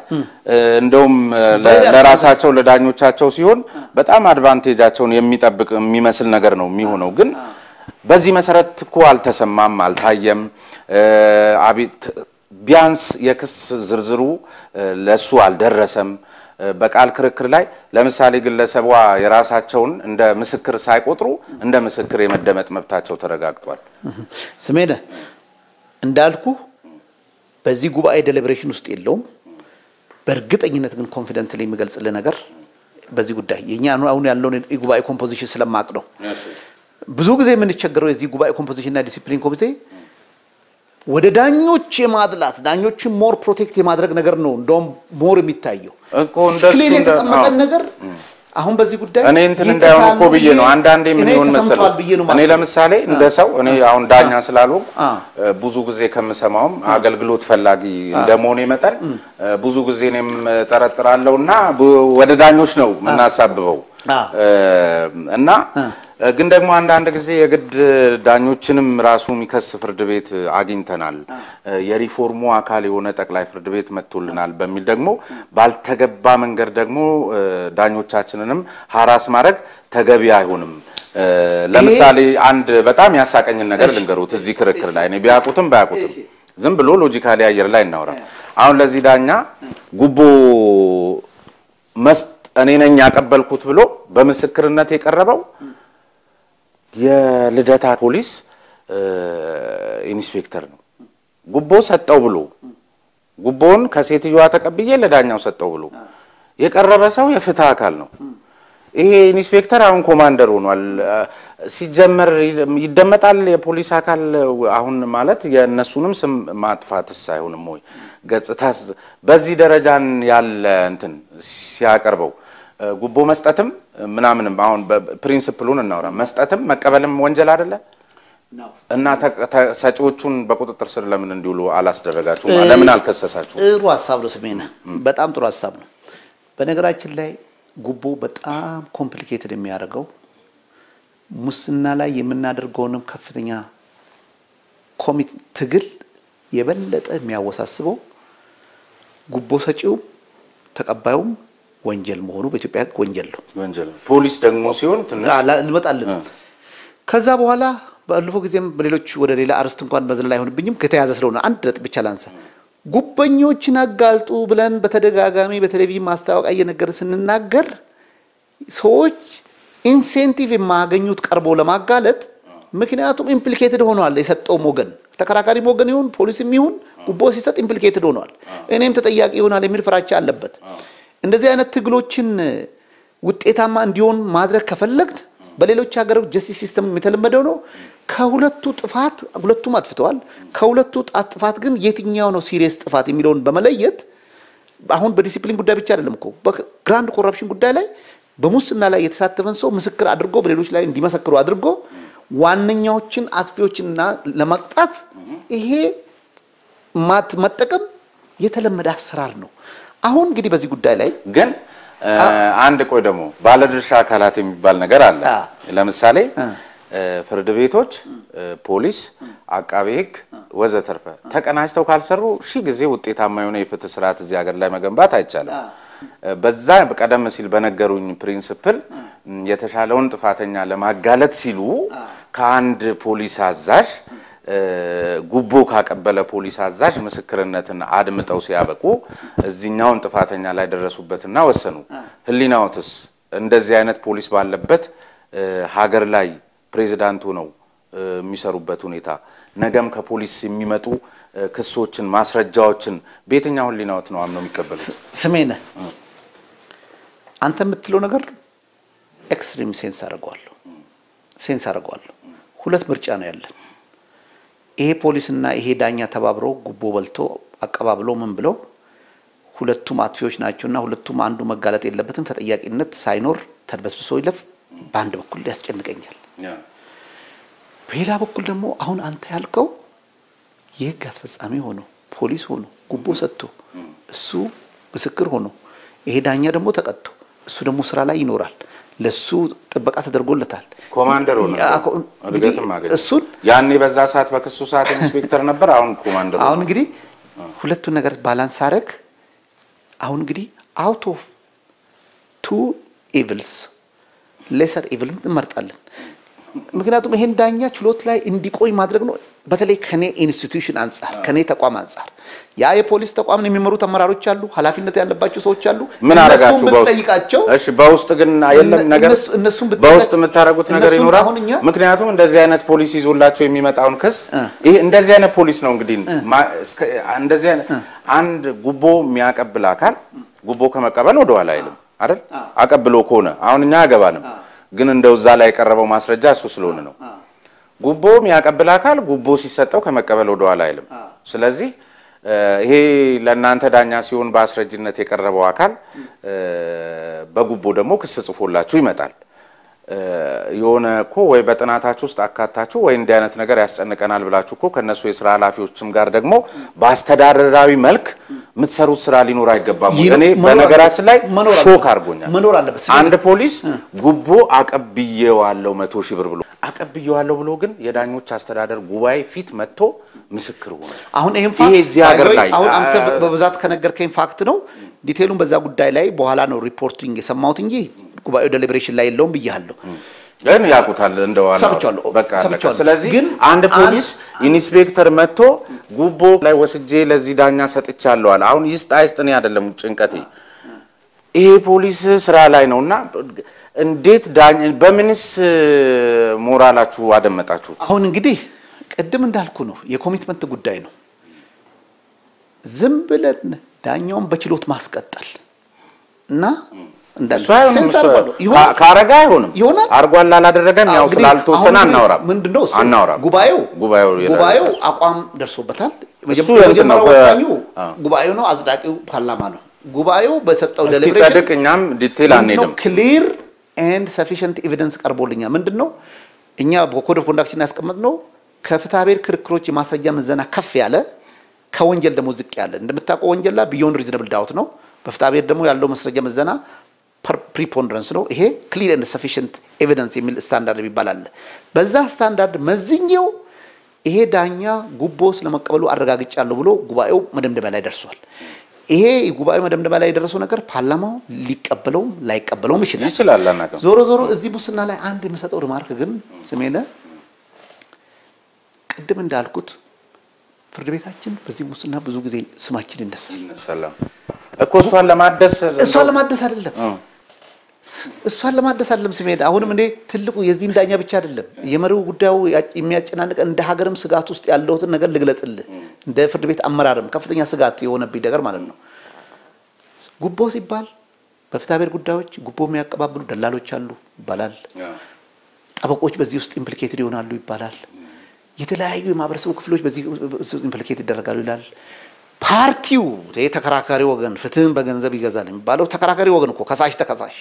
B: እንደውም ለራሳቸው ለዳኞቻቸው ሲሆን በጣም አድቫንቴጃቸውን የሚጠብቅ የሚመስል ነገር ነው የሚሆነው ግን በዚህ መሰረት እኮ አልተሰማም አልታየም አቤት ቢያንስ የክስ ዝርዝሩ ለሱ አልደረሰም በቃል ክርክር ላይ ለምሳሌ ግለሰቧ የራሳቸውን እንደ ምስክር ሳይቆጥሩ እንደ ምስክር የመደመጥ መብታቸው ተረጋግጧል
A: ስሜነ እንዳልኩ በዚህ ጉባኤ ዴሊብሬሽን ውስጥ የለውም በእርግጠኝነት ግን ኮንፊደንትሊ የሚገልጽልህ ነገር በዚህ ጉዳይ የኛ አሁን ያለው የጉባኤ ኮምፖዚሽን ስለማቅ ነው ብዙ ጊዜ የምንቸገረው የዚህ ጉባኤ ኮምፖዚሽን እና ዲሲፕሊን ኮሚቴ ወደ ዳኞች የማድላት ዳኞችን ሞር ፕሮቴክት የማድረግ ነገር ነው እንደውም ሞር የሚታየው
B: እኮ እንደሱ
A: ነገር አሁን በዚህ ጉዳይ
B: እኔ እንትን እንዳይሆን እኮ ብዬ ነው አንዳንዴ ምን ይሆን መሰለኝ እኔ ለምሳሌ እንደ ሰው እኔ አሁን ዳኛ ስላልሆንኩ ብዙ ጊዜ ከምሰማውም አገልግሎት ፈላጊ እንደመሆኔ መጠን ብዙ ጊዜ እኔም ተጠረጥራለሁና ወደ ዳኞች ነው ምናሳብበው እና ግን ደግሞ አንዳንድ ጊዜ የግድ ዳኞችንም ራሱ የሚከስ ፍርድ ቤት አግኝተናል የሪፎርሙ አካል የሆነ ጠቅላይ ፍርድ ቤት መጥቶልናል በሚል ደግሞ ባልተገባ መንገድ ደግሞ ዳኞቻችንንም ሐራስ ማድረግ ተገቢ አይሆንም ለምሳሌ አንድ በጣም ያሳቀኝ ነገር ልንገሩት እዚህ ክርክር ላይ እኔ ቢያቁትም ባያቁትም ዝም ብሎ ሎጂካሊ አየር ላይ እናወራ አሁን ለዚህ ዳኛ ጉቦ እኔ ነኝ ያቀበልኩት ብሎ በምስክርነት የቀረበው የልደታ ፖሊስ ኢንስፔክተር ነው ጉቦ ሰጠው ብሎ ጉቦን ከሴትዮዋ ተቀብዬ ለዳኛው ሰጠው ብሎ የቀረበ ሰው የፍትህ አካል ነው ይሄ ኢንስፔክተር አሁን ኮማንደር ሆኗል ሲጀመር ይደመጣል የፖሊስ አካል አሁን ማለት የነሱንም ስም ማጥፋትስ አይሆንም ወይ ገጽታስ በዚህ ደረጃን ያለ እንትን ሲያቀርበው ጉቦ መስጠትም ምናምንም አሁን ፕሪንሲፕሉን እናወራ መስጠትም መቀበልም ወንጀል አይደለ እና ሰጪዎቹን በቁጥጥር ስር ለምን እንዲውሉ አላስደረጋችሁ ለምን አልከሰሳችሁ
A: ጥሩ ሐሳብ ነው ስሜና በጣም ጥሩ ሐሳብ ነው በነገራችን ላይ ጉቦ በጣም ኮምፕሊኬትድ የሚያደርገው ሙስና ላይ የምናደርገውንም ከፍተኛ ኮሚቴ ትግል የበለጠ የሚያወሳስበው ጉቦ ሰጪው ተቀባዩም ወንጀል መሆኑ በኢትዮጵያ ወንጀል ነው
B: ፖሊስ ደግሞ ሲሆን ትንሽ
A: ልመጣልን ከዛ በኋላ ባለፈው ጊዜም በሌሎች ወደ ሌላ አርስት እንኳን በዘላ አይሆንብኝም ከተያዘ ስለሆነ አንድ ነጥብ ብቻ ላንሳ ጉበኞችን አጋልጡ ብለን በተደጋጋሚ በቴሌቪዥን ማስታወቂያ እየነገር ስንናገር ሰዎች ኢንሴንቲቭ የማያገኙት ቀርቦ ለማጋለጥ ምክንያቱም ኢምፕሊኬትድ ሆኗል የሰጠው ሞገን ተከራካሪ ሞገን ይሁን ፖሊስም ይሁን ጉቦ ሲሰጥ ኢምፕሊኬትድ ሆኗል እኔም ተጠያቂ ይሆናል የሚል ፍራቻ አለበት እንደዚህ አይነት ትግሎችን ውጤታማ እንዲሆን ማድረግ ከፈለግት በሌሎች ሀገሮች ጀስቲስ ሲስተም የተለመደው ነው ከሁለቱ ጥፋት ሁለቱም አጥፍተዋል ከሁለቱ ጥፋት ግን የትኛው ነው ሲሪየስ ጥፋት የሚለውን በመለየት አሁን በዲሲፕሊን ጉዳይ ብቻ አይደለም እኮ በግራንድ ኮረፕሽን ጉዳይ ላይ በሙስና ላይ የተሳተፈን ሰው ምስክር አድርጎ በሌሎች ላይ እንዲመሰክሩ አድርጎ ዋነኛዎችን አጥፊዎችንና ለማቅጣት ይሄ መጠቀም የተለመደ አሰራር ነው አሁን እንግዲህ በዚህ ጉዳይ ላይ
B: ግን አንድ ቆይ ደግሞ ባለድርሻ አካላት የሚባል ነገር አለ ለምሳሌ ፍርድ ቤቶች ፖሊስ አቃቤ ህግ ወዘተርፈ ተቀናጅተው ካልሰሩ ሺ ጊዜ ውጤታማ የሆነ የፍትህ ስርዓት እዚህ ሀገር ላይ መገንባት አይቻልም በዛ ቀደም ሲል በነገሩኝ ፕሪንሲፕል የተሻለውን ጥፋተኛ ለማጋለጥ ሲሉ ከአንድ ፖሊስ አዛዥ ጉቦ ካቀበለ ፖሊስ አዛዥ ምስክርነትን አድምጠው ሲያበቁ እዚህኛውን ጥፋተኛ ላይ ደረሱበትና ወሰኑ ህሊናውትስ እንደዚህ አይነት ፖሊስ ባለበት ሀገር ላይ ፕሬዝዳንቱ ነው የሚሰሩበት ሁኔታ ነገም ከፖሊስ የሚመጡ ክሶችን ማስረጃዎችን በየትኛው ሊናውት ነው አምነው የሚቀበሉት?
A: ስሜነ አንተ የምትለው ነገር ኤክስትሪም ሴንስ አደርገዋለሁ። ሁለት ምርጫ ነው ያለን። ይሄ ፖሊስና ይሄ ዳኛ ተባብረው ጉቦ በልቶ አቀባብሎ ምን ብለው ሁለቱም አጥፊዎች ናቸውና ሁለቱም አንዱ መጋለጥ የለበትም ተጠያቂነት ሳይኖር ተድበስብሶ ይለፍ በአንድ በኩል ያስጨንቀኛል። በሌላ በኩል ደግሞ አሁን አንተ ያልከው የህግ አስፈጻሚ ሆኖ ፖሊስ ሆኖ ጉቦ ሰጥቶ እሱ ምስክር ሆኖ ይሄ ዳኛ ደግሞ ተቀጥቶ እሱ ደግሞ ስራ ላይ ይኖራል ለሱ ጥበቃ ተደርጎለታል
B: ኮማንደር ሆኖ እሱን ያኔ በዛ ሰዓት በክሱ ሰዓት ኢንስፔክተር ነበር አሁን ኮማንደር
A: አሁን እንግዲህ ሁለቱን ነገር ባላንስ አረግ አሁን እንግዲህ out of two evils lesser evil እንመርጣለን ምክንያቱም ይሄን ዳኛ ችሎት ላይ እንዲቆይ ማድረግ ነው በተለይ ከኔ ኢንስቲትዩሽን አንፃር ከኔ ተቋም አንፃር ያ የፖሊስ ተቋምን የሚመሩት አመራሮች አሉ ኃላፊነት ያለባቸው ሰዎች አሉ
B: ምን አረጋችሁ በውስጥ እሺ በውስጥ ግን አይደለም ነገር በውስጥ የምታረጉት ነገር ይኖራል ምክንያቱም እንደዚህ አይነት ፖሊስ ይዞላቸው የሚመጣውን ክስ ይሄ እንደዚህ አይነት ፖሊስ ነው እንግዲህ እንደዚህ አይነት አንድ ጉቦ የሚያቀብል አካል ጉቦ ከመቀበል ወደ ኋላ አይልም አይደል አቀብሎ ከሆነ አሁን እኛ ያገባንም ግን እንደው ዛ ላይ የቀረበው ማስረጃ እሱ ስለሆነ ነው ጉቦ የሚያቀብል አካል ጉቦ ሲሰጠው ከመቀበል ወደ ኋላ አይልም ስለዚህ ይሄ ለእናንተ ዳኛ ሲሆን በአስረጅነት የቀረበው አካል በጉቦ ደግሞ ክስ ጽፎላችሁ ይመጣል የሆነ እኮ ወይ በጥናታችሁ ውስጥ አካታችሁ ወይ እንዲህ አይነት ነገር ያስጨንቀናል ብላችሁ እኮ ከነሱ የሥራ ኃላፊዎችም ጋር ደግሞ በአስተዳደራዊ መልክ ምትሰሩት ስራ ሊኖር አይገባም እኔ በነገራችን ላይ ሾክ አርጎኛል
A: መኖር አለበት
B: አንድ ፖሊስ ጉቦ አቀብየዋለሁ 100,000 ብር ብሎ አቀብየዋለሁ ብሎ ግን የዳኞች አስተዳደር ጉባኤ ፊት መጥቶ ምስክር ሆነ
A: አሁን ይሄን ፋክት አሁን አንተ በብዛት ከነገርከኝ ፋክት ነው ዲቴሉን በዛ ጉዳይ ላይ በኋላ ነው ሪፖርቲንግ የሰማሁት እንጂ ጉባኤው ዴሊብሬሽን ላይ የለውም ብያለሁ
B: ግን ያቁታል እንደዋና በቃ ስለዚህ ግን አንድ ፖሊስ ኢንስፔክተር መጥቶ ጉቦ ላይ ወስጄ ለዚህ ዳኛ ሰጥቻለሁ አለ አሁን ይስጣይስጥኔ አይደለም ጭንቀቴ ይሄ ፖሊስ ስራ ላይ ነውና እንዴት ዳኛ በምንስ ሞራላችሁ አደመጣችሁት
A: አሁን እንግዲህ ቀደም እንዳልኩ ነው የኮሚትመንት ጉዳይ ነው ዝም ብለን ዳኛውን በችሎት ማስቀጠል እና
B: ካረጋ አይሆንም አርጓል አላደረገም ያው ስላልተወሰነ አናወራ
A: ጉባኤው አቋም ደርሶበታል መጀመሪያ ወሳኙ ጉባኤው ነው አጽዳቂው ፓርላማ ነው ጉባኤው በሰጠው ዴሊብሬሽን
B: ሲጸድቅኛም ዲቴል አንሄድም
A: ክሊር ኤንድ ሰፊሽንት ኤቪደንስ ቀርቦልኛል ምንድነው እኛ በኮድ ኦፍ ኮንዳክሽን ያስቀመጥነው ከፍትሐብሔር ክርክሮች የማስረጃ ምዘና ከፍ ያለ ከወንጀል ደግሞ ዝቅ ያለ እንደምታውቀው ወንጀል ላይ ቢዮንድ ሪዝነብል ዳውት ነው በፍትሐብሔር ደግሞ ያለው ማስረጃ ምዘና preponderance ነው ይሄ clear and sufficient evidence የሚል ስታንዳርድ ይባላል በዛ ስታንዳርድ መዝኛው ይሄ ዳኛ ጉቦ ስለመቀበሉ አረጋግጫለሁ ብሎ ጉባኤው መደምደሚያ ላይ ደርሷል ይሄ ጉባኤው መደምደሚያ ላይ የደረሰው ነገር ፓርላማው ሊቀበለው ላይቀበለው
B: ይችላል አናቀም
A: ዞሮ እዚህ ሙስና ላይ አንድ የምሰጠው ሪማርክ ግን ስሜነ ቅድም እንዳልኩት ፍርድ ቤታችን በዚህ ሙስና ብዙ ጊዜ ስማችን ይነሳል
B: እኮ እሷን ለማደስ አይደለም ስሜድ አሁንም እንዴ ትልቁ የዚህ ዳኛ ብቻ አይደለም የመሪው ጉዳዩ የሚያጨናንቅ እንደ ሀገርም ስጋት ውስጥ ያለውትን ነገር ልግለጽልህ እንደ ፍርድ ቤት አመራርም ከፍተኛ ስጋት የሆነብኝ ነገር ማለት ነው ጉቦ ሲባል በፍትሐብሔር ጉዳዮች ጉቦ የሚያቀባብሉ ደላሎች አሉ ይባላል ጠበቆች በዚህ ውስጥ ኢምፕሊኬትድ ይሆናሉ ይባላል የተለያዩ የማህበረሰቡ ክፍሎች በዚህ ኢምፕሊኬት ይደረጋሉ ይላል ፓርቲው ተከራካሪ ወገን ፍትህን በገንዘብ ይገዛል የሚባለው ተከራካሪ ወገን እኮ ከሳሽ ተከሳሽ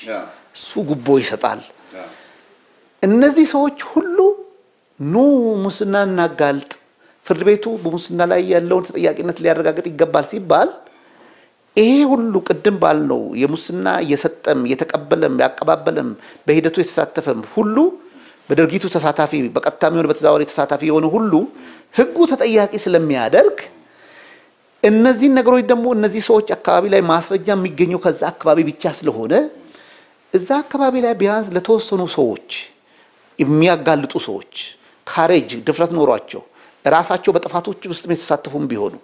B: እሱ ጉቦ ይሰጣል እነዚህ ሰዎች ሁሉ ኑ ሙስናን እናጋልጥ ፍርድ ቤቱ በሙስና ላይ ያለውን ተጠያቂነት ሊያረጋግጥ ይገባል ሲባል ይሄ ሁሉ ቅድም ባልነው የሙስና የሰጠም የተቀበለም ያቀባበለም በሂደቱ የተሳተፈም ሁሉ በድርጊቱ ተሳታፊ በቀጥታም ሆነ በተዛዋሪ ተሳታፊ የሆነ ሁሉ ህጉ ተጠያቂ ስለሚያደርግ እነዚህ ነገሮች ደግሞ እነዚህ ሰዎች አካባቢ ላይ ማስረጃ የሚገኘው ከዛ አካባቢ ብቻ ስለሆነ እዛ አካባቢ ላይ ቢያንስ ለተወሰኑ ሰዎች የሚያጋልጡ ሰዎች ካሬጅ ድፍረት ኖሯቸው ራሳቸው በጥፋቶች ውስጥ የተሳተፉም ቢሆኑ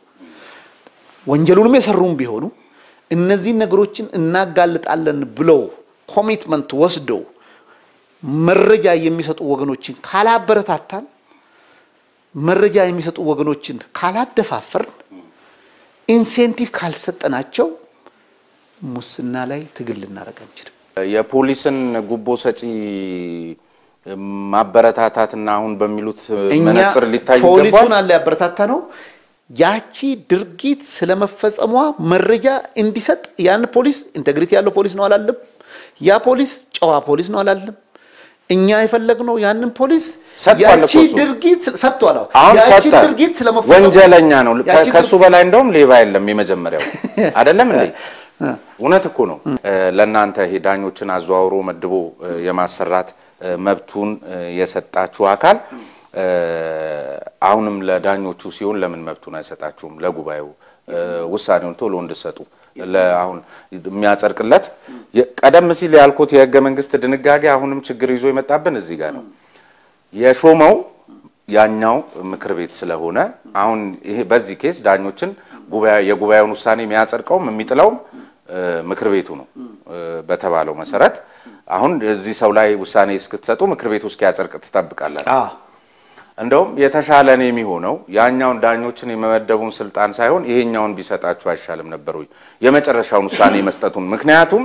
B: ወንጀሉንም የሰሩም ቢሆኑ እነዚህ ነገሮችን እናጋልጣለን ብለው ኮሚትመንት ወስደው መረጃ የሚሰጡ ወገኖችን ካላበረታታን
A: መረጃ የሚሰጡ ወገኖችን ካላደፋፈርን ኢንሴንቲቭ ካልሰጠናቸው ሙስና ላይ ትግል ልናደርግ አንችልም።
B: የፖሊስን ጉቦ ሰጪ ማበረታታትና አሁን በሚሉት መነጽር ሊታይ ይገባል።
A: ፖሊሱን አለ ያበረታታ ነው ያቺ ድርጊት ስለመፈጸሟ መረጃ እንዲሰጥ ያን ፖሊስ ኢንቴግሪቲ ያለው ፖሊስ ነው አላለም። ያ ፖሊስ ጨዋ ፖሊስ ነው አላለም። እኛ የፈለግነው ያንን ፖሊስ ያቺ ድርጊት ሰጥቷል። ያቺ ድርጊት ስለመፈጸሟ
B: ወንጀለኛ ነው። ከሱ በላይ እንደውም ሌባ የለም የመጀመሪያው አይደለም እንዴ? እውነት እኮ ነው። ለናንተ ሄዳኞችን አዘዋውሮ መድቦ የማሰራት መብቱን የሰጣችሁ አካል አሁንም ለዳኞቹ ሲሆን ለምን መብቱን አይሰጣችሁም? ለጉባኤው ውሳኔውን ቶሎ እንድሰጡ ለአሁን የሚያጸርቅለት ቀደም ሲል ያልኩት የህገ መንግስት ድንጋጌ አሁንም ችግር ይዞ ይመጣብን እዚህ ጋር ነው። የሾመው ያኛው ምክር ቤት ስለሆነ አሁን ይሄ በዚህ ኬስ ዳኞችን የጉባኤውን ውሳኔ የሚያጸርቀውም የሚጥለውም ምክር ቤቱ ነው በተባለው መሰረት አሁን እዚህ ሰው ላይ ውሳኔ እስክትሰጡ ምክር ቤቱ እስኪያጸርቅ ተጠብቃላችሁ። እንደውም የተሻለ ነው የሚሆነው ያኛውን ዳኞችን የመመደቡን ስልጣን ሳይሆን ይሄኛውን ቢሰጣችሁ አይሻልም ነበር ወይ የመጨረሻውን ውሳኔ መስጠቱን? ምክንያቱም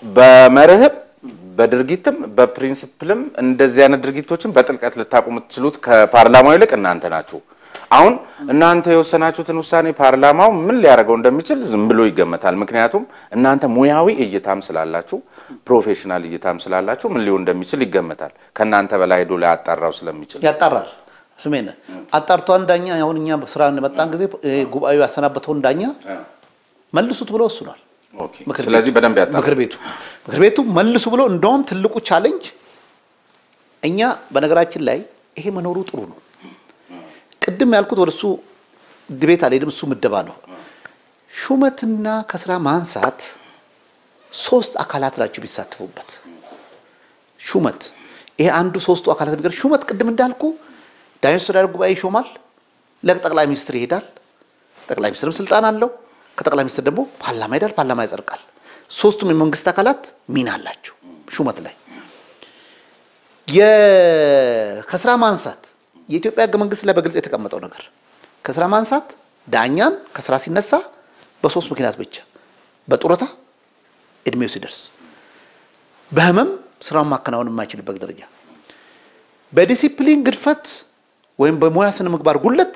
B: በመርህ በድርጊትም በፕሪንሲፕልም እንደዚህ አይነት ድርጊቶችን በጥልቀት ልታቆሙ ትችሉት ከፓርላማው ይልቅ እናንተ ናችሁ። አሁን እናንተ የወሰናችሁትን ውሳኔ ፓርላማው ምን ሊያደርገው እንደሚችል ዝም ብሎ ይገመታል። ምክንያቱም እናንተ ሙያዊ እይታም ስላላችሁ ፕሮፌሽናል እይታም ስላላችሁ ምን ሊሆን እንደሚችል ይገመታል። ከናንተ በላይ ሄዶ ሊያጣራው ስለሚችል
A: ያጣራል። ስሜነ አጣርቷን ዳኛ አሁን እኛ በስራ እንደመጣን ጊዜ ጉባኤው ያሰናበተውን ዳኛ መልሱት ብሎ ወስኗል።
B: ኦኬ። ስለዚህ በደንብ ያጣራል
A: ምክር ቤቱ መልሱ ብሎ እንደውም ትልቁ ቻሌንጅ እኛ በነገራችን ላይ ይሄ መኖሩ ጥሩ ነው። ቅድም ያልኩት ወደሱ ዲቤት አለይደም እሱ ምደባ ነው። ሹመትና ከስራ ማንሳት ሶስት አካላት ናቸው ቢሳተፉበት። ሹመት ይሄ አንዱ ሶስቱ አካላት ቢገር ሹመት ቅድም እንዳልኩ ዳኞች አስተዳደር ጉባኤ ይሾማል፣ ለጠቅላይ ሚኒስትር ይሄዳል። ጠቅላይ ሚኒስትርም ስልጣን አለው። ከጠቅላይ ሚኒስትር ደግሞ ፓርላማ ይሄዳል፣ ፓርላማ ያጸድቃል። ሶስቱም የመንግስት አካላት ሚና አላቸው ሹመት ላይ። ከስራ ማንሳት የኢትዮጵያ ህገ መንግስት ላይ በግልጽ የተቀመጠው ነገር ከስራ ማንሳት ዳኛን ከስራ ሲነሳ በሶስት ምክንያት ብቻ በጡረታ እድሜው ሲደርስ በህመም ስራውን ማከናወን የማይችልበት ደረጃ በዲሲፕሊን ግድፈት ወይም በሙያ ስነ ምግባር ጉለት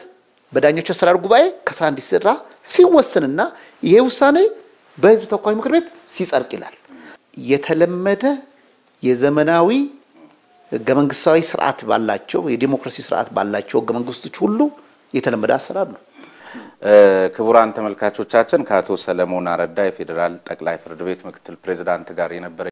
A: በዳኞች አስተዳደር ጉባኤ ከስራ እንዲሰራ ሲወሰንና ይሄ ውሳኔ በህዝብ ተወካዮች ምክር ቤት ሲጸድቅ ይላል። የተለመደ የዘመናዊ ህገ መንግስታዊ ስርዓት ባላቸው የዲሞክራሲ ስርዓት ባላቸው ህገ መንግስቶች ሁሉ የተለመደ አሰራር ነው።
B: ክቡራን ተመልካቾቻችን ከአቶ ሰለሞን አረዳ የፌደራል ጠቅላይ ፍርድ ቤት ምክትል ፕሬዝዳንት ጋር የነበረ